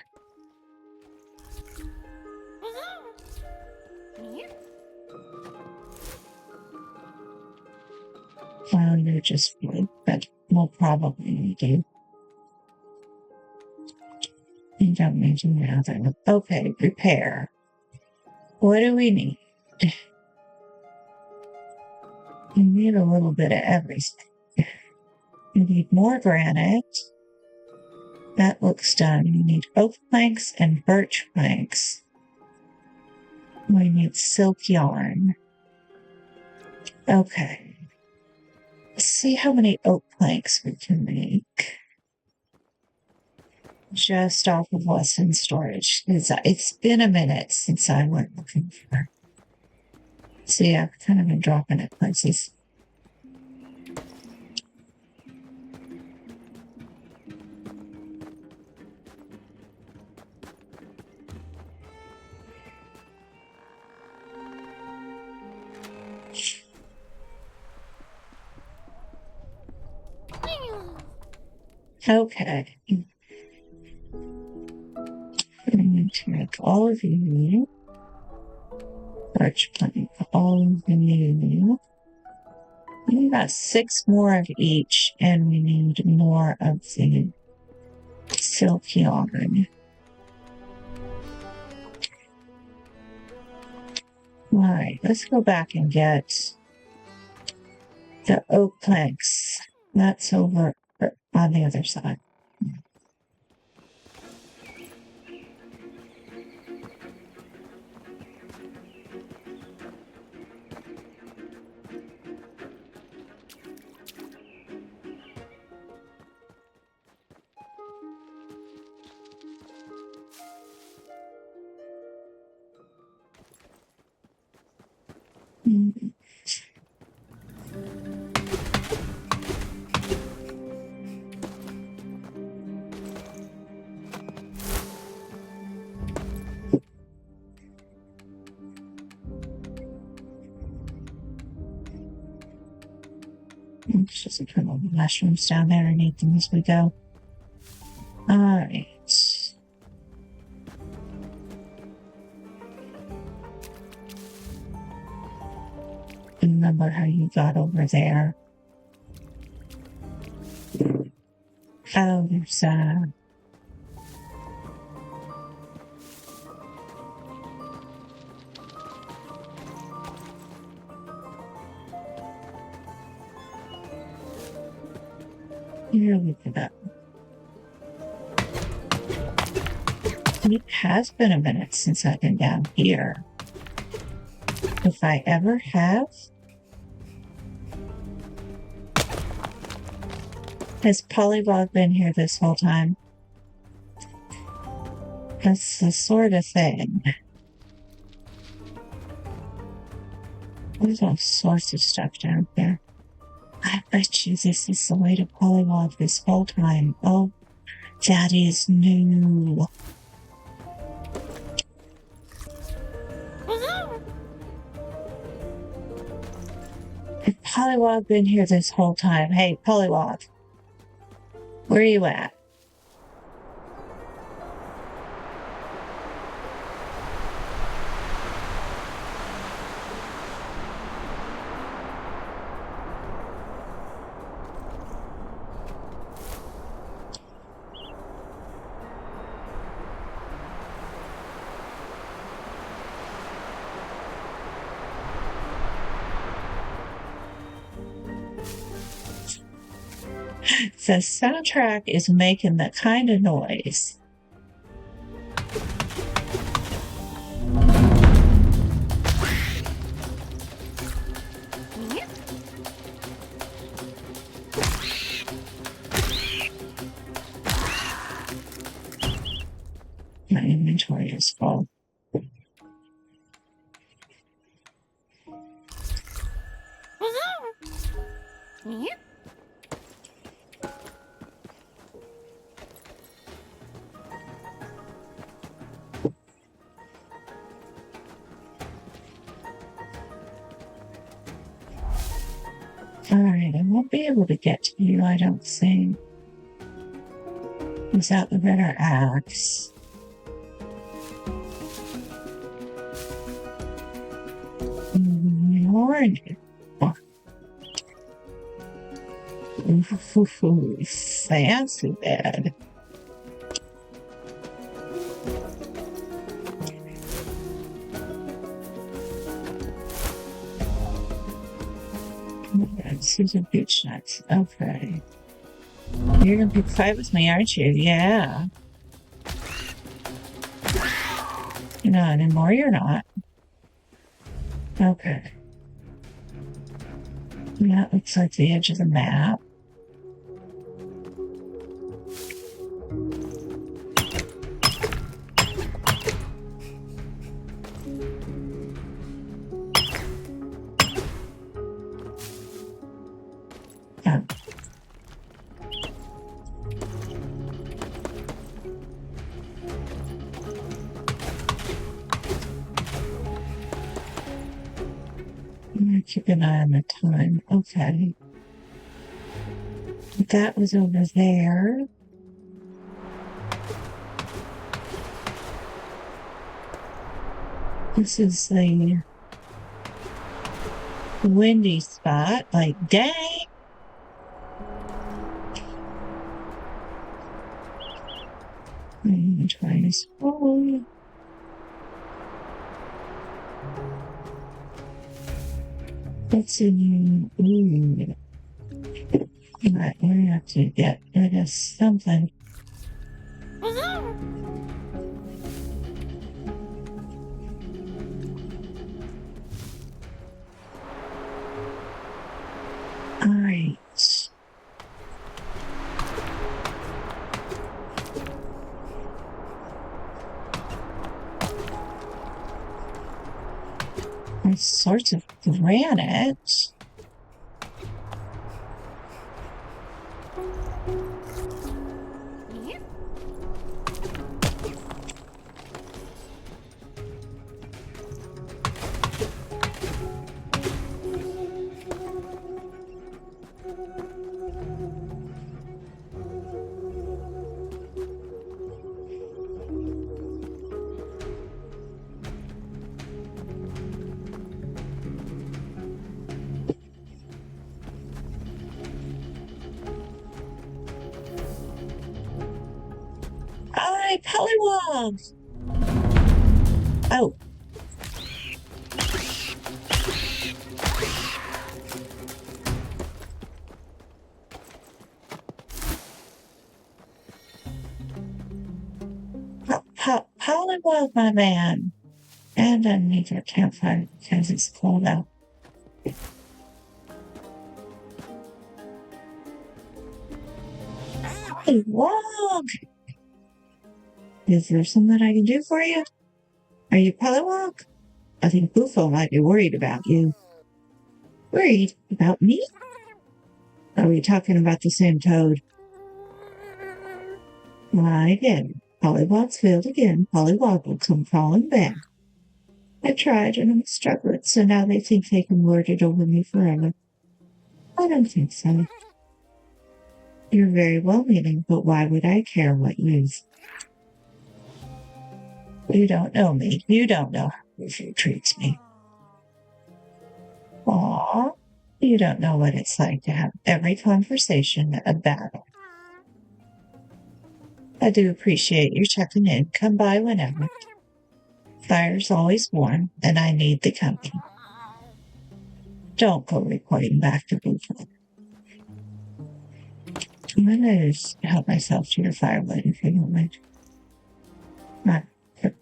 Well, you're just food, but we'll probably do You don't need to know that. Okay, repair. What do we need? We need a little bit of everything. We need more granite. That looks done. We need oak planks and birch planks. We need silk yarn. Okay. Let's see how many oak planks we can make. Just off of what's in storage. It's been a minute since I went looking for. See, I've kind of been dropping it places. Okay. I'm going to make all of you. Birch plank, all of you. We got 6 more of each, and we need more of the silk yarn. Alright, let's go back and get the oak planks. That's over on the other side. Let's just put all the mushrooms down there and eat them as we go. Alright. Remember how you got over there. Oh, there's here we go. It has been a minute since I've been down here. If I ever have. Has Pollywog been here this whole time? That's the sort of thing. There's all sorts of stuff down here. I bet you this is the way to Pollywog this whole time. Oh, that is new. Has Pollywog been here this whole time? Hey, Pollywog. Where are you at? The soundtrack is making that kind of noise. My inventory is full. Alright, I won't be able to get to you, I don't think. Without the better axe. Morning. Fancy bed. These are beach nuts. Okay. You're gonna pick a fight with me, aren't you? Yeah. Not anymore, you're not. Okay. Yeah, looks like the edge of the map. Yeah. I'm gonna keep an eye on the time. Okay. That was over there. This is the windy spot. Like, dang! I'm trying to scroll. Let's see. Ooh. Right, we're gonna have to get rid of something. All right. All sorts of granite. Hi, Pollywog! Oh. Pollywog, my man. And I need your campfire because it's cold out. Pollywog! Is there something I can do for you? Are you Pollywog? I think Bufo might be worried about you. Worried about me? Are we talking about the same toad? Why again? Pollywog's failed again. Pollywog will come crawling back. I tried and I'm struggling, so now they think they can lord it over me forever. I don't think so. You're very well-meaning, but why would I care what you... You don't know me. You don't know how Bufo treats me. Aw, you don't know what it's like to have every conversation a battle. I do appreciate you checking in. Come by whenever. Fire's always warm, and I need the company. Don't go reporting back to Bufo. I'm gonna just help myself to your firewood if you don't mind.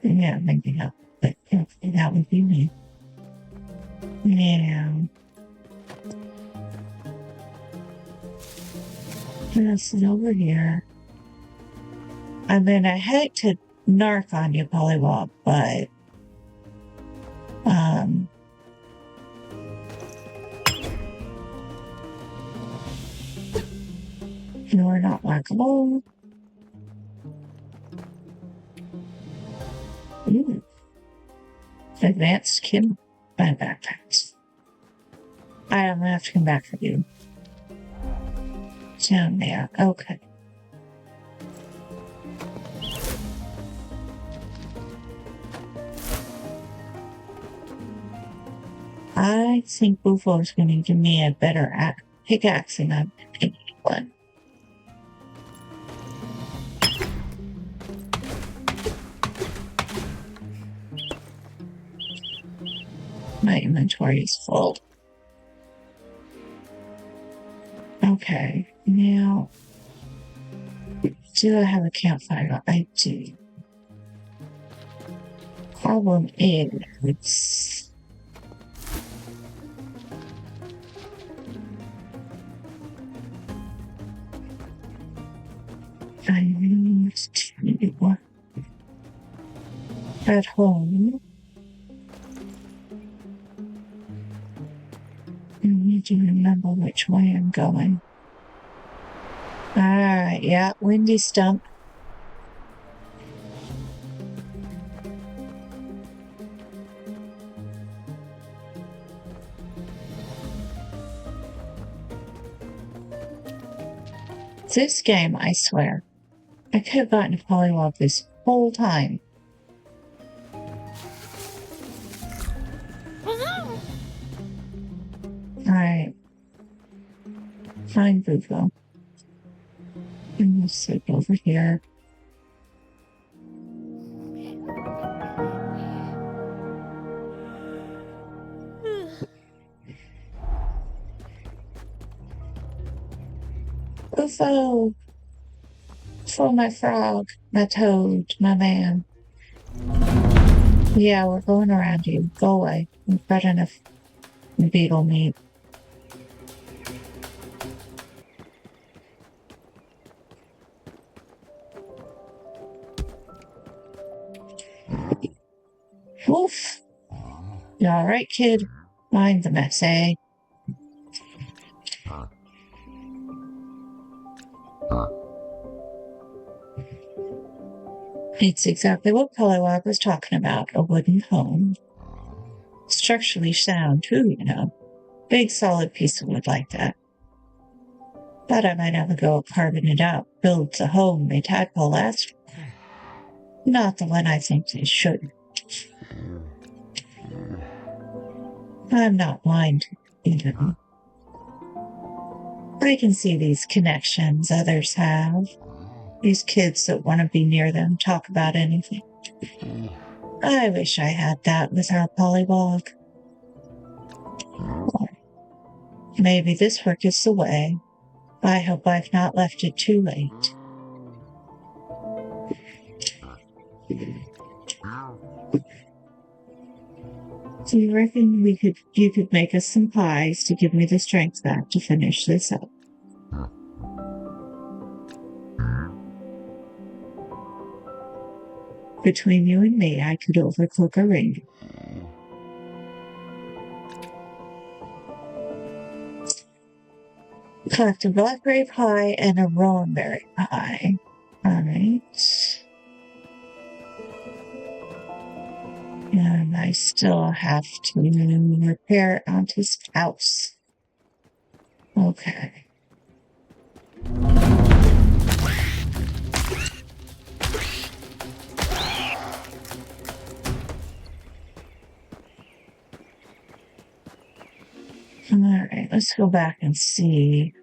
Yeah, maybe not, but that would be me. Yeah. What else is over here? I mean, I hate to narc on you, Pollywog, but you're not likable. Ooh. Advanced Kim by backpacks. I'm gonna have to come back for you. Down there. Okay. I think Bufo is going to give me a better pickaxe than I've been one. My inventory is full. Okay, now, do I have a campfire? I do. Problem is, I need to, at home, I need to remember which way I'm going. Alright, yeah, windy stump. This game, I swear, I could have gotten a Pollywog this whole time. Alright. Find Burrow. And we'll sit over here. Buffo! For my frog, my toad, my man. Yeah, we're going around you. Go away. We've got enough beetle meat. Woof! You alright, kid? Mind the mess, eh? It's exactly what Pollywog was talking about, a wooden home. Structurally sound, too, you know. Big, solid piece of wood like that. Thought I might have a go at carving it out. Builds a home they tadpole last. Not the one I think they should. I'm not blind, you know. I can see these connections others have. These kids that want to be near them talk about anything. I wish I had that with our Pollywog. Maybe this work is the way. I hope I've not left it too late. Do you reckon you could make us some pies to give me the strength back to finish this up? Between you and me, I could overcook a ring. Collect a blackberry pie and a rowanberry pie. Alright. And I still have to repair Auntie's house. Okay. Alright, let's go back and see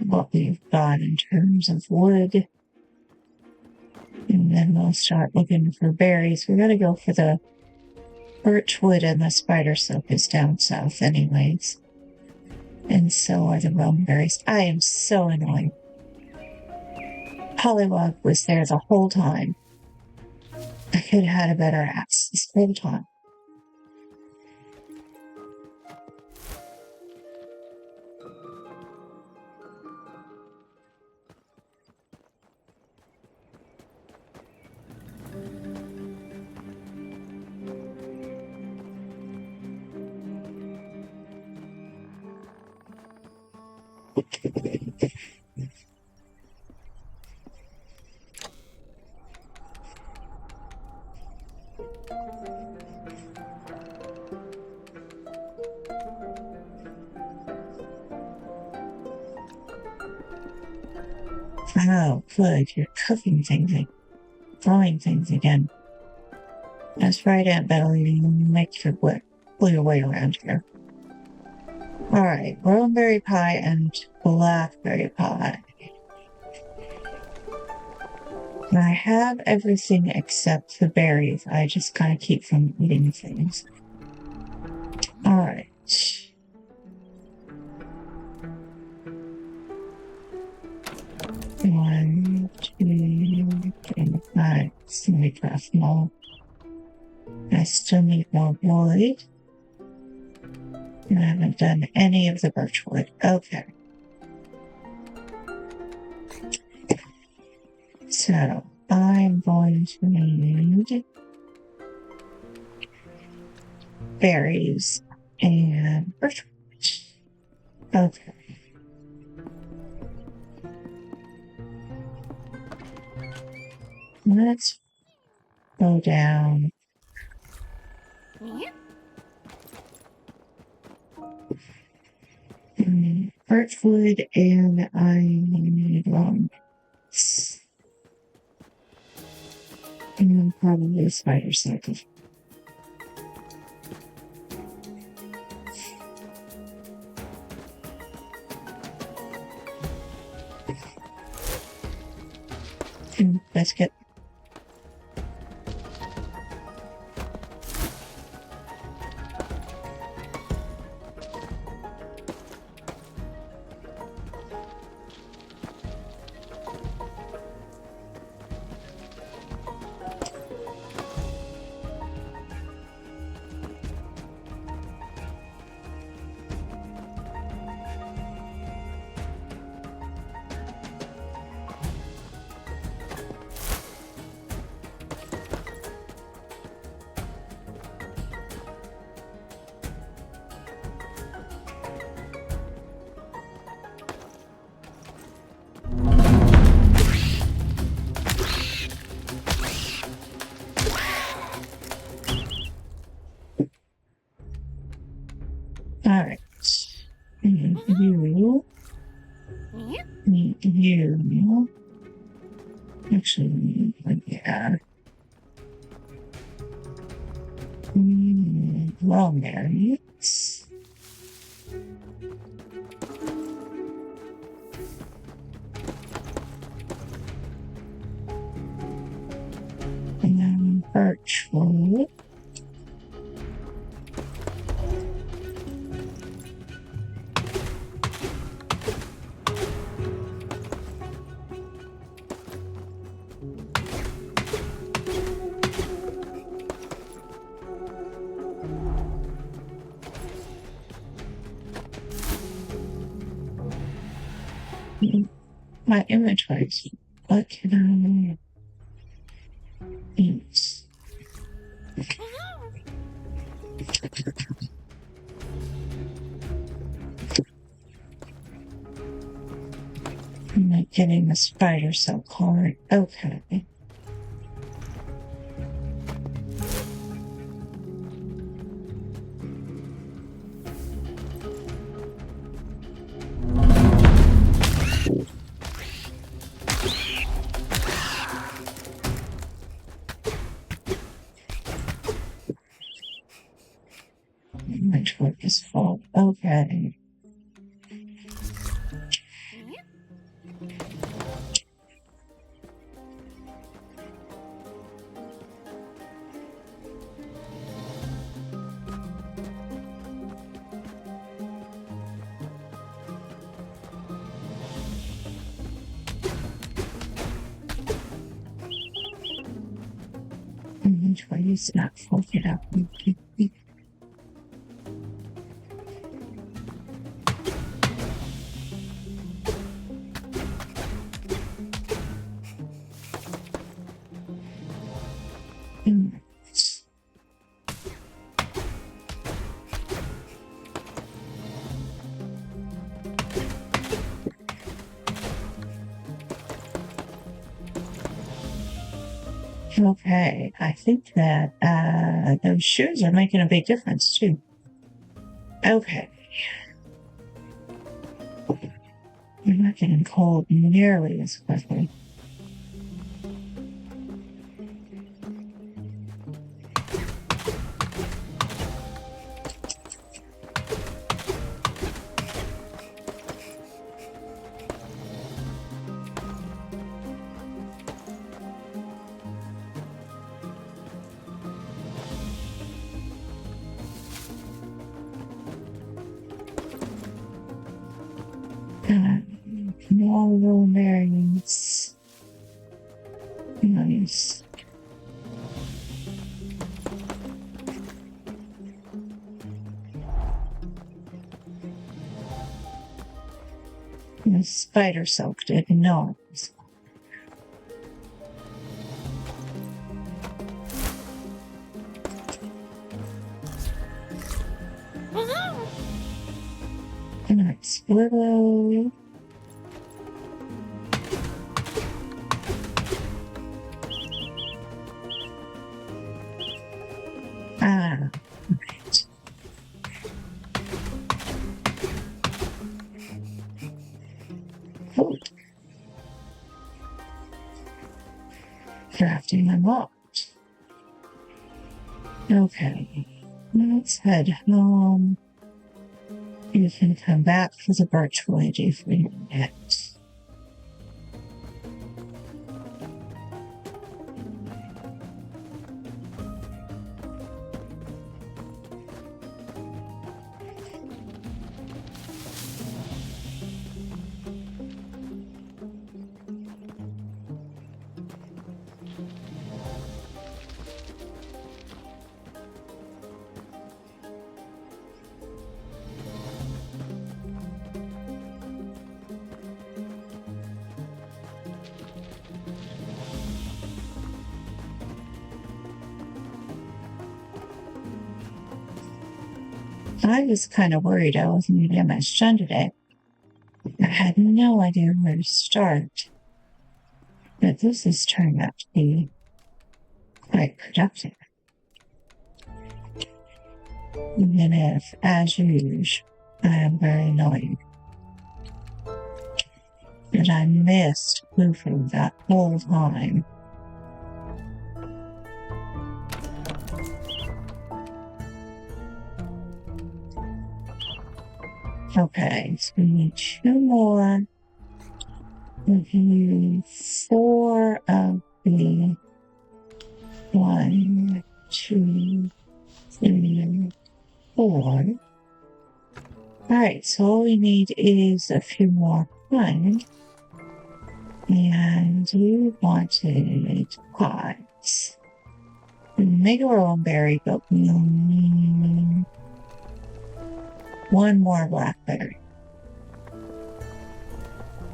what we've got in terms of wood. And then we'll start looking for berries. We gotta go for the birch wood, and the spider silk is down south anyways. And so are the rowanberries. I am so annoyed. Pollywog was there the whole time. I could have had a better axe this whole time. Oh, good. You're cooking things and throwing things again. That's right, Aunt Beverly. Make your way, pull your way around here. Alright, rowanberry pie and blackberry pie. And I have everything except the berries. I just kind of keep from eating things. Alright. 1, 2, 3, 5. Let me craft more. I still need more wood. I haven't done any of the birch wood. Okay. So I'm going to need berries and birch wood. Okay. Let's go down. Birch wood, and I need and probably a spider cycle. And biscuit. Alright. You. Actually, yeah. Strawberries. And then birch wood. My inventory. What can I use? I'm not getting the spider cell card. Okay. My truck is full. Okay. Inventory is not full. Get up. Okay, I think that those shoes are making a big difference too. Okay. I'm not getting cold nearly as quickly. More berries. The spider silk didn't know it was. Nice Burrow. Ah, right. Oh. Crafting unlocked. Okay, let's head home. You can come back for the birch wood if we need it. I was kind of worried I wasn't going to get much done today. I had no idea where to start. But this has turned out to be quite productive. Even if, as usual, I am very annoying. But I missed poofing that whole time. Okay, so we need 2 more. We need 4 of the 1, 2, 3, 4. Alright, so all we need is a few more pine. And we wanted pies. We can make our own berry, but we'll need 1 more blackberry.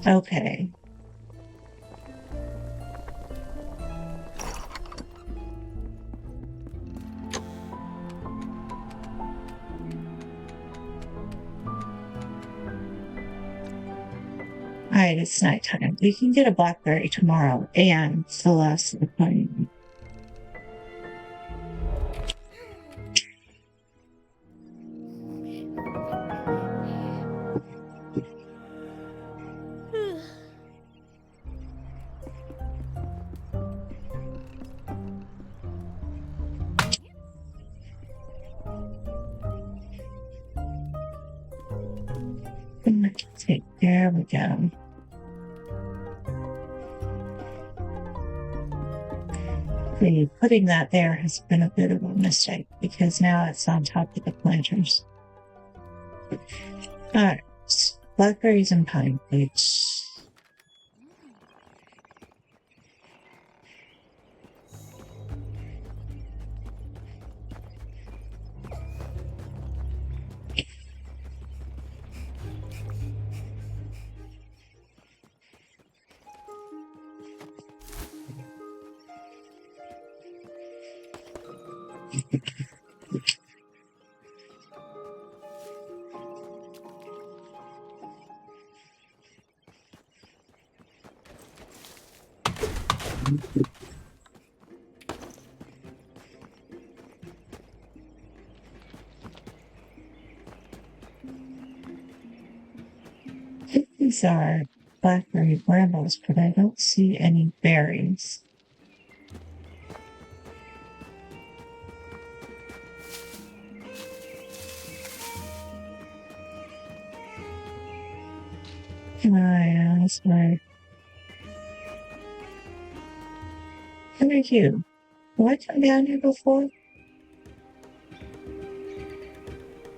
Okay. Alright, it's nighttime. We can get a blackberry tomorrow and the last of the pine. There we go. Putting that there has been a bit of a mistake because now it's on top of the planters. Alright, blackberries and pine plates. These are blackberry brambles, but I don't see any berries. Yeah, that's right. Who are you? Have I come down here before?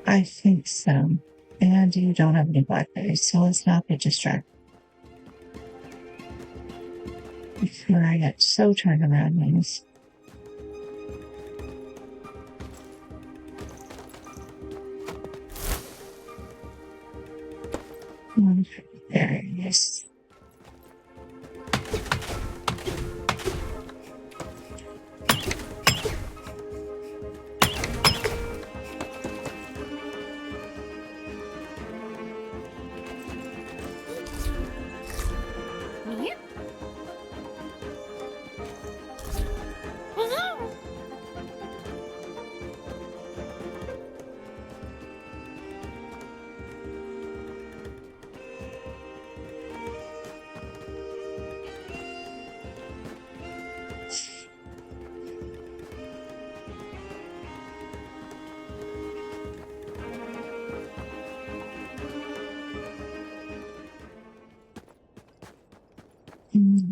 I think so. And you don't have any blackberries, so let's not get distracted. Before I get so turned around on this. Berries. Yes.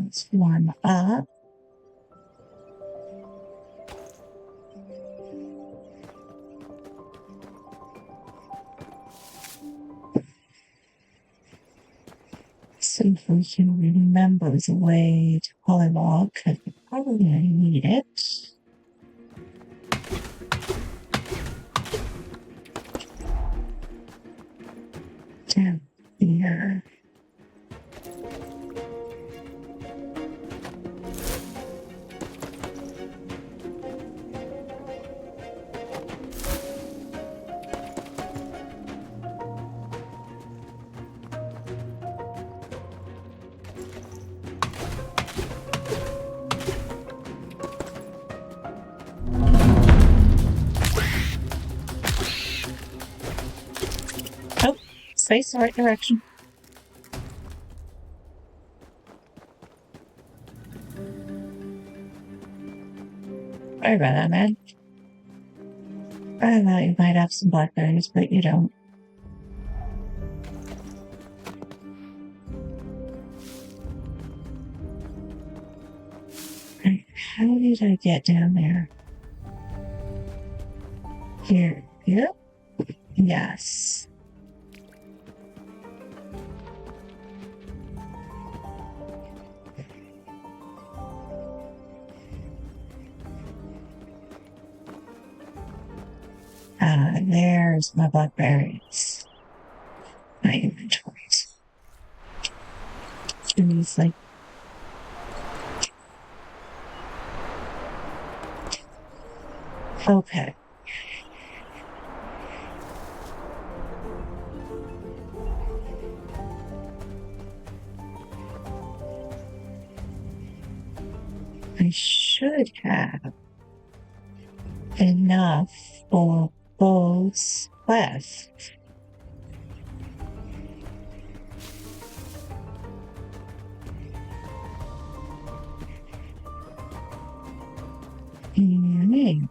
Let's warm up. See if we can remember the way to Pollywog, because we probably need it. Down here. Oh, face the right direction. Sorry about that, man. I thought you might have some blackberries, but you don't. How did I get down there? Here. Yep. Yes. There's my blackberries. My inventories. It's like okay. I should have enough for both quests. Right.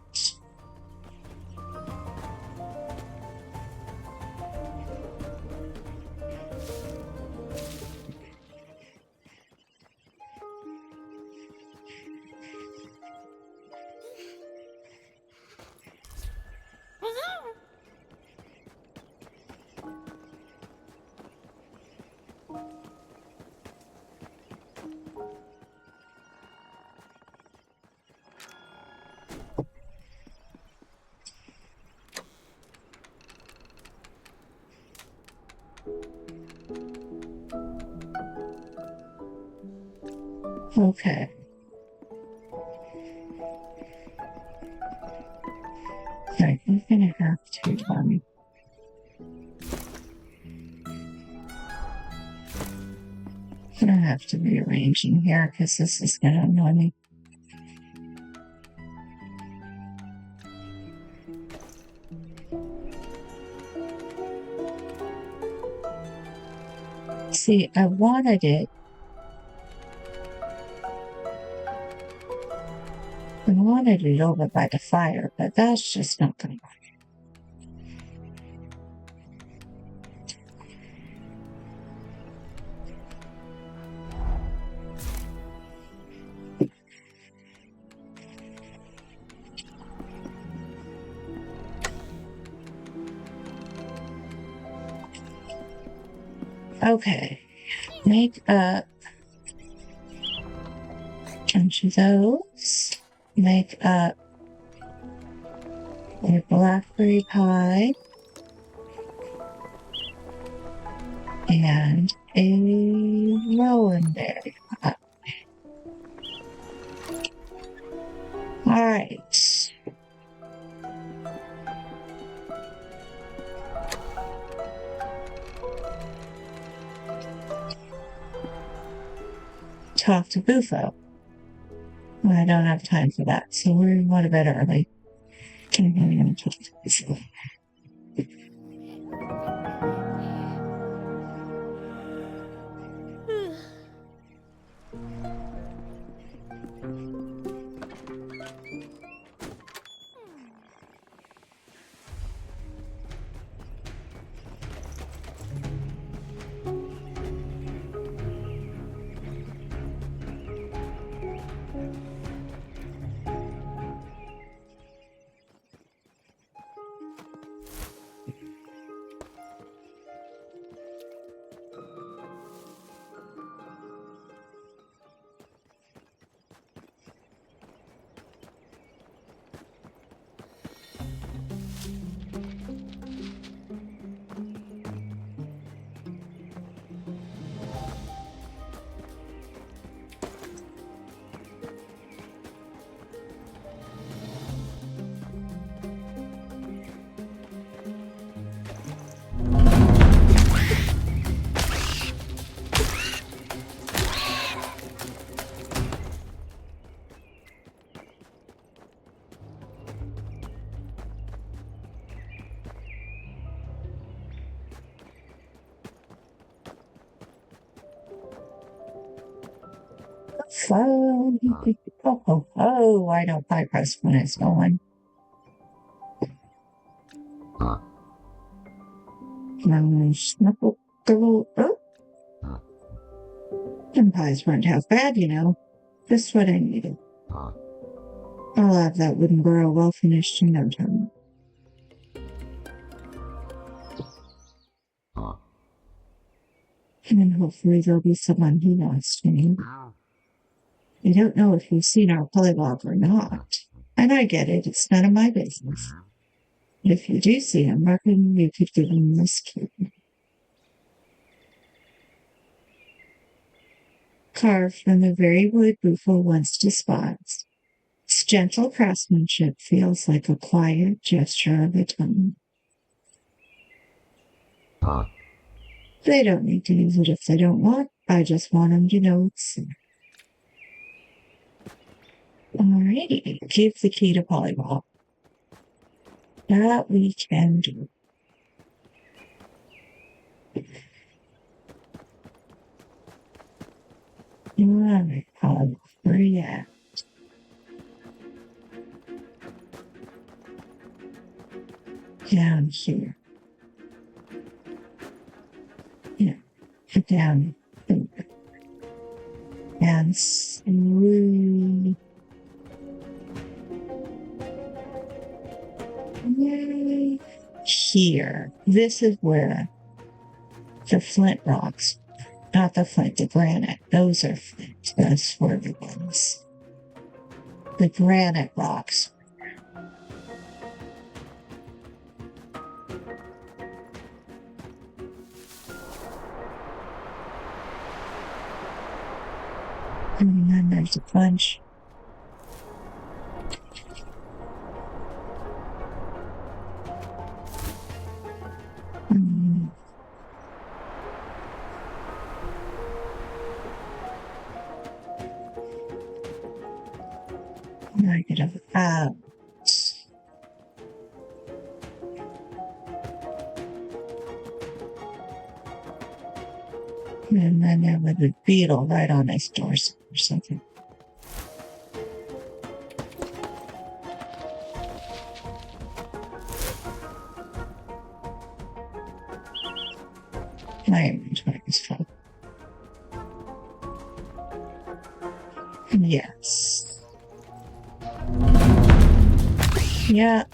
Okay. Right, I'm gonna have to I'm gonna have to rearrange in here because this is gonna annoy me. See, I wanted it. I wanted it over by the fire, but that's just not gonna work. Okay, make up a bunch of those. Make up a blackberry pie and a rowan berry. All right. Talk to Bufo. Well, I don't have time for that, so we're going to bed early. Fun. Oh, I don't bypass when it's going. Snuffle. Oh. Them pies weren't half bad, you know. Just what I needed. I'll have that wooden burrow well finished in no time. And then hopefully there'll be someone who wants me. I don't know if you've seen our Pollywog or not. And I get it, it's none of my business. But if you do see him, reckon you could give him this key. Carved from the very wood Bufo once despised. Its gentle craftsmanship feels like a quiet gesture of atonement. They don't need to use it if they don't want. I just want them to know it's there. Alrighty, give the key to Pollywog. That we can do. Alright, Pollywog, where are you at? Down here. Yeah, down here. And through here. This is where the flint rocks, not the flint, the granite. Those are flint. Those were the ones. The granite rocks. And then there's a bunch. I get out. And then there was a beetle right on his doorstep or something. My inventory is full. Yes. Yeah.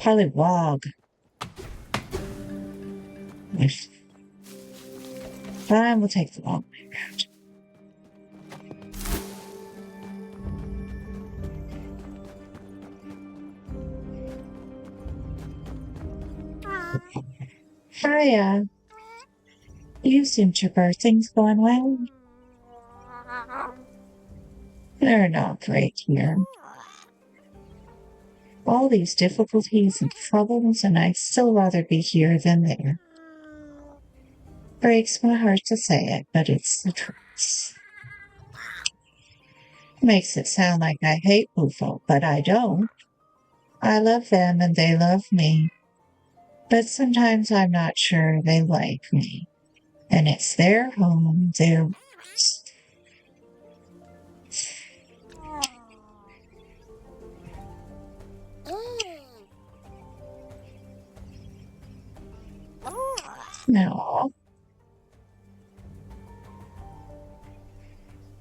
Pollywog. Fine, we'll take the long way around. Hiya. You seem to her things going well. They're not great here. All these difficulties and troubles, and I'd still rather be here than there. Breaks my heart to say it, but it's the truth. Makes it sound like I hate Bufo, but I don't. I love them and they love me. But sometimes I'm not sure they like me. And it's their home, their rules. No.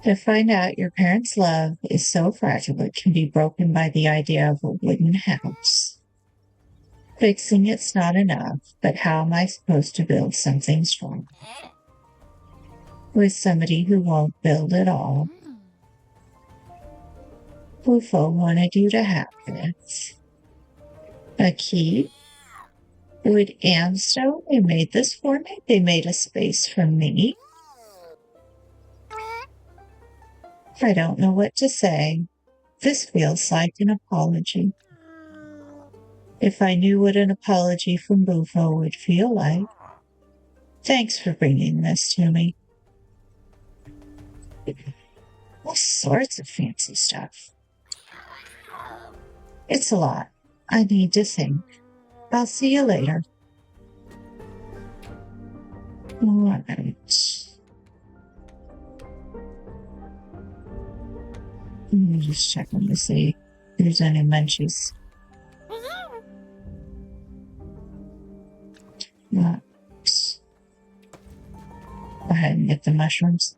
To find out your parents' love is so fragile it can be broken by the idea of a wooden house. Fixing it's not enough, but how am I supposed to build something strong? With somebody who won't build at all. Bufo wanted you to have this. A key? Wood and stone? They made this for me. They made a space for me. I don't know what to say. This feels like an apology. If I knew what an apology from Bufo would feel like. Thanks for bringing this to me. All sorts of fancy stuff. It's a lot. I need to think. I'll see you later. All right. Let me just check to see if there's any munchies. Go ahead and get the mushrooms.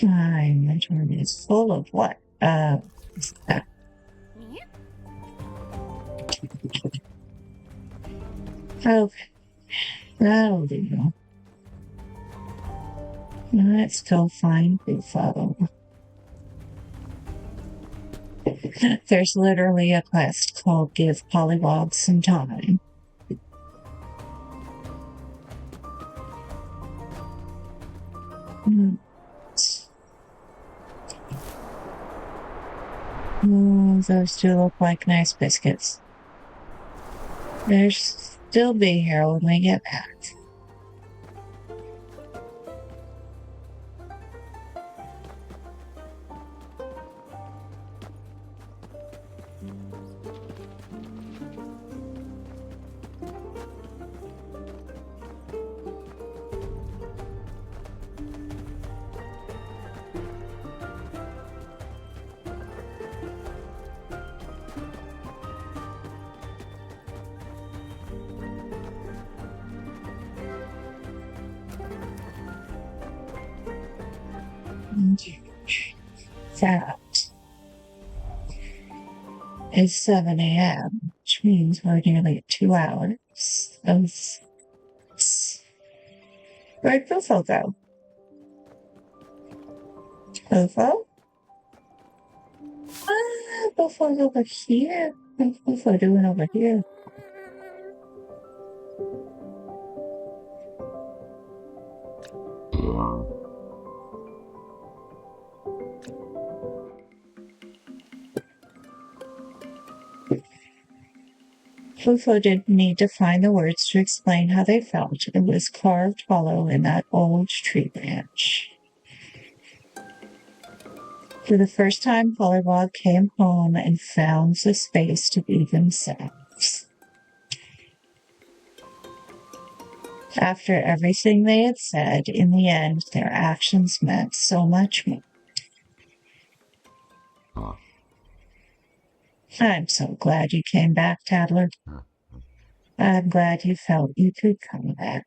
My inventory is full of what? Okay, that'll do. Let's go find Bufo. There's literally a quest called Give Pollywog Some Time. Oh, those do look like nice biscuits. They'll still be here when we get back. That is 7 a.m., which means we're nearly at 2 hours of. Where'd Bufo go? Bufo? Bufo's over here. What's Bufo doing over here? Bufo didn't need to find the words to explain how they felt. It was carved hollow in that old tree branch. For the first time, Pollywog came home and found the space to be themselves. After everything they had said, in the end, their actions meant so much more. I'm so glad you came back, Tattler. I'm glad you felt you could come back.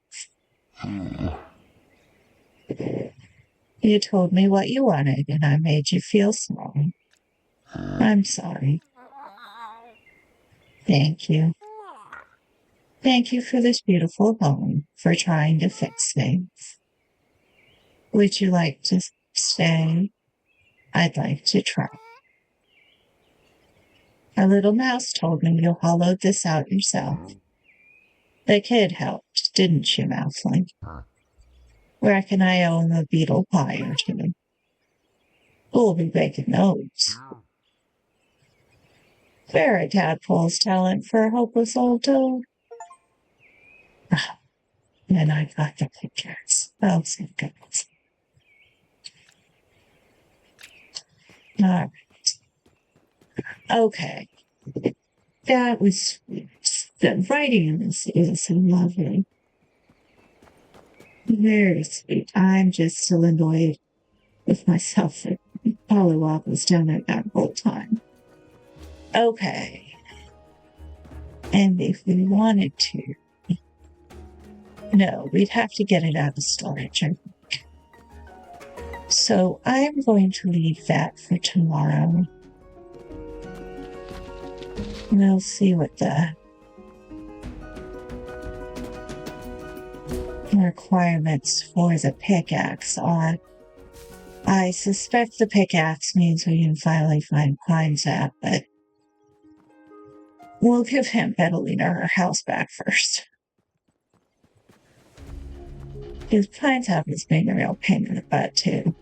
You told me what you wanted, and I made you feel small. I'm sorry. Thank you. Thank you for this beautiful home, for trying to fix things. Would you like to stay? I'd like to try. A little mouse told me you hollowed this out yourself. The kid helped, didn't you, Mouseling? Reckon I owe him a beetle pie or two. Who'll be baking those? Very tadpole's talent for a hopeless old toad. And I got the pictures. Oh, thank goodness. All right. Okay. That was sweet. The writing in this is lovely. Very sweet. I'm just still annoyed with myself that Pollywog was down there that whole time. Okay. And if we wanted to, no, we'd have to get it out of storage, I think. So I'm going to leave that for tomorrow. We'll see what the requirements for the pickaxe are. I suspect the pickaxe means we can finally find Pine Sap, but we'll give him Betalina her house back first. Because Pine Sap is being a real pain in the butt, too.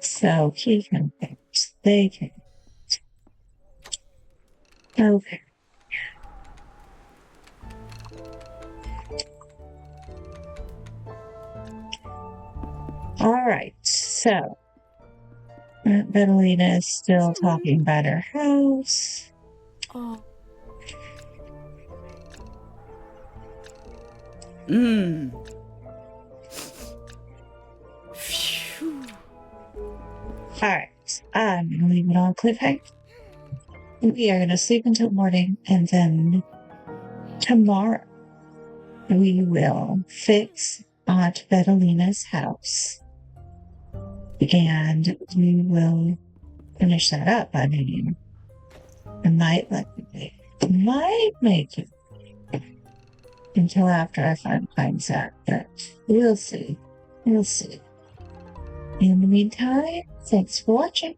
So he can fix, they can. Okay. All right, so Betalina is still talking about her house. Oh. Phew. All right, I'm going to leave it on cliffhanger. We are going to sleep until morning, and then tomorrow we will fix Aunt Betalina's house. And we will finish that up. I mean, I might make it until after I find Pine Sap, but we'll see. We'll see. In the meantime, thanks for watching.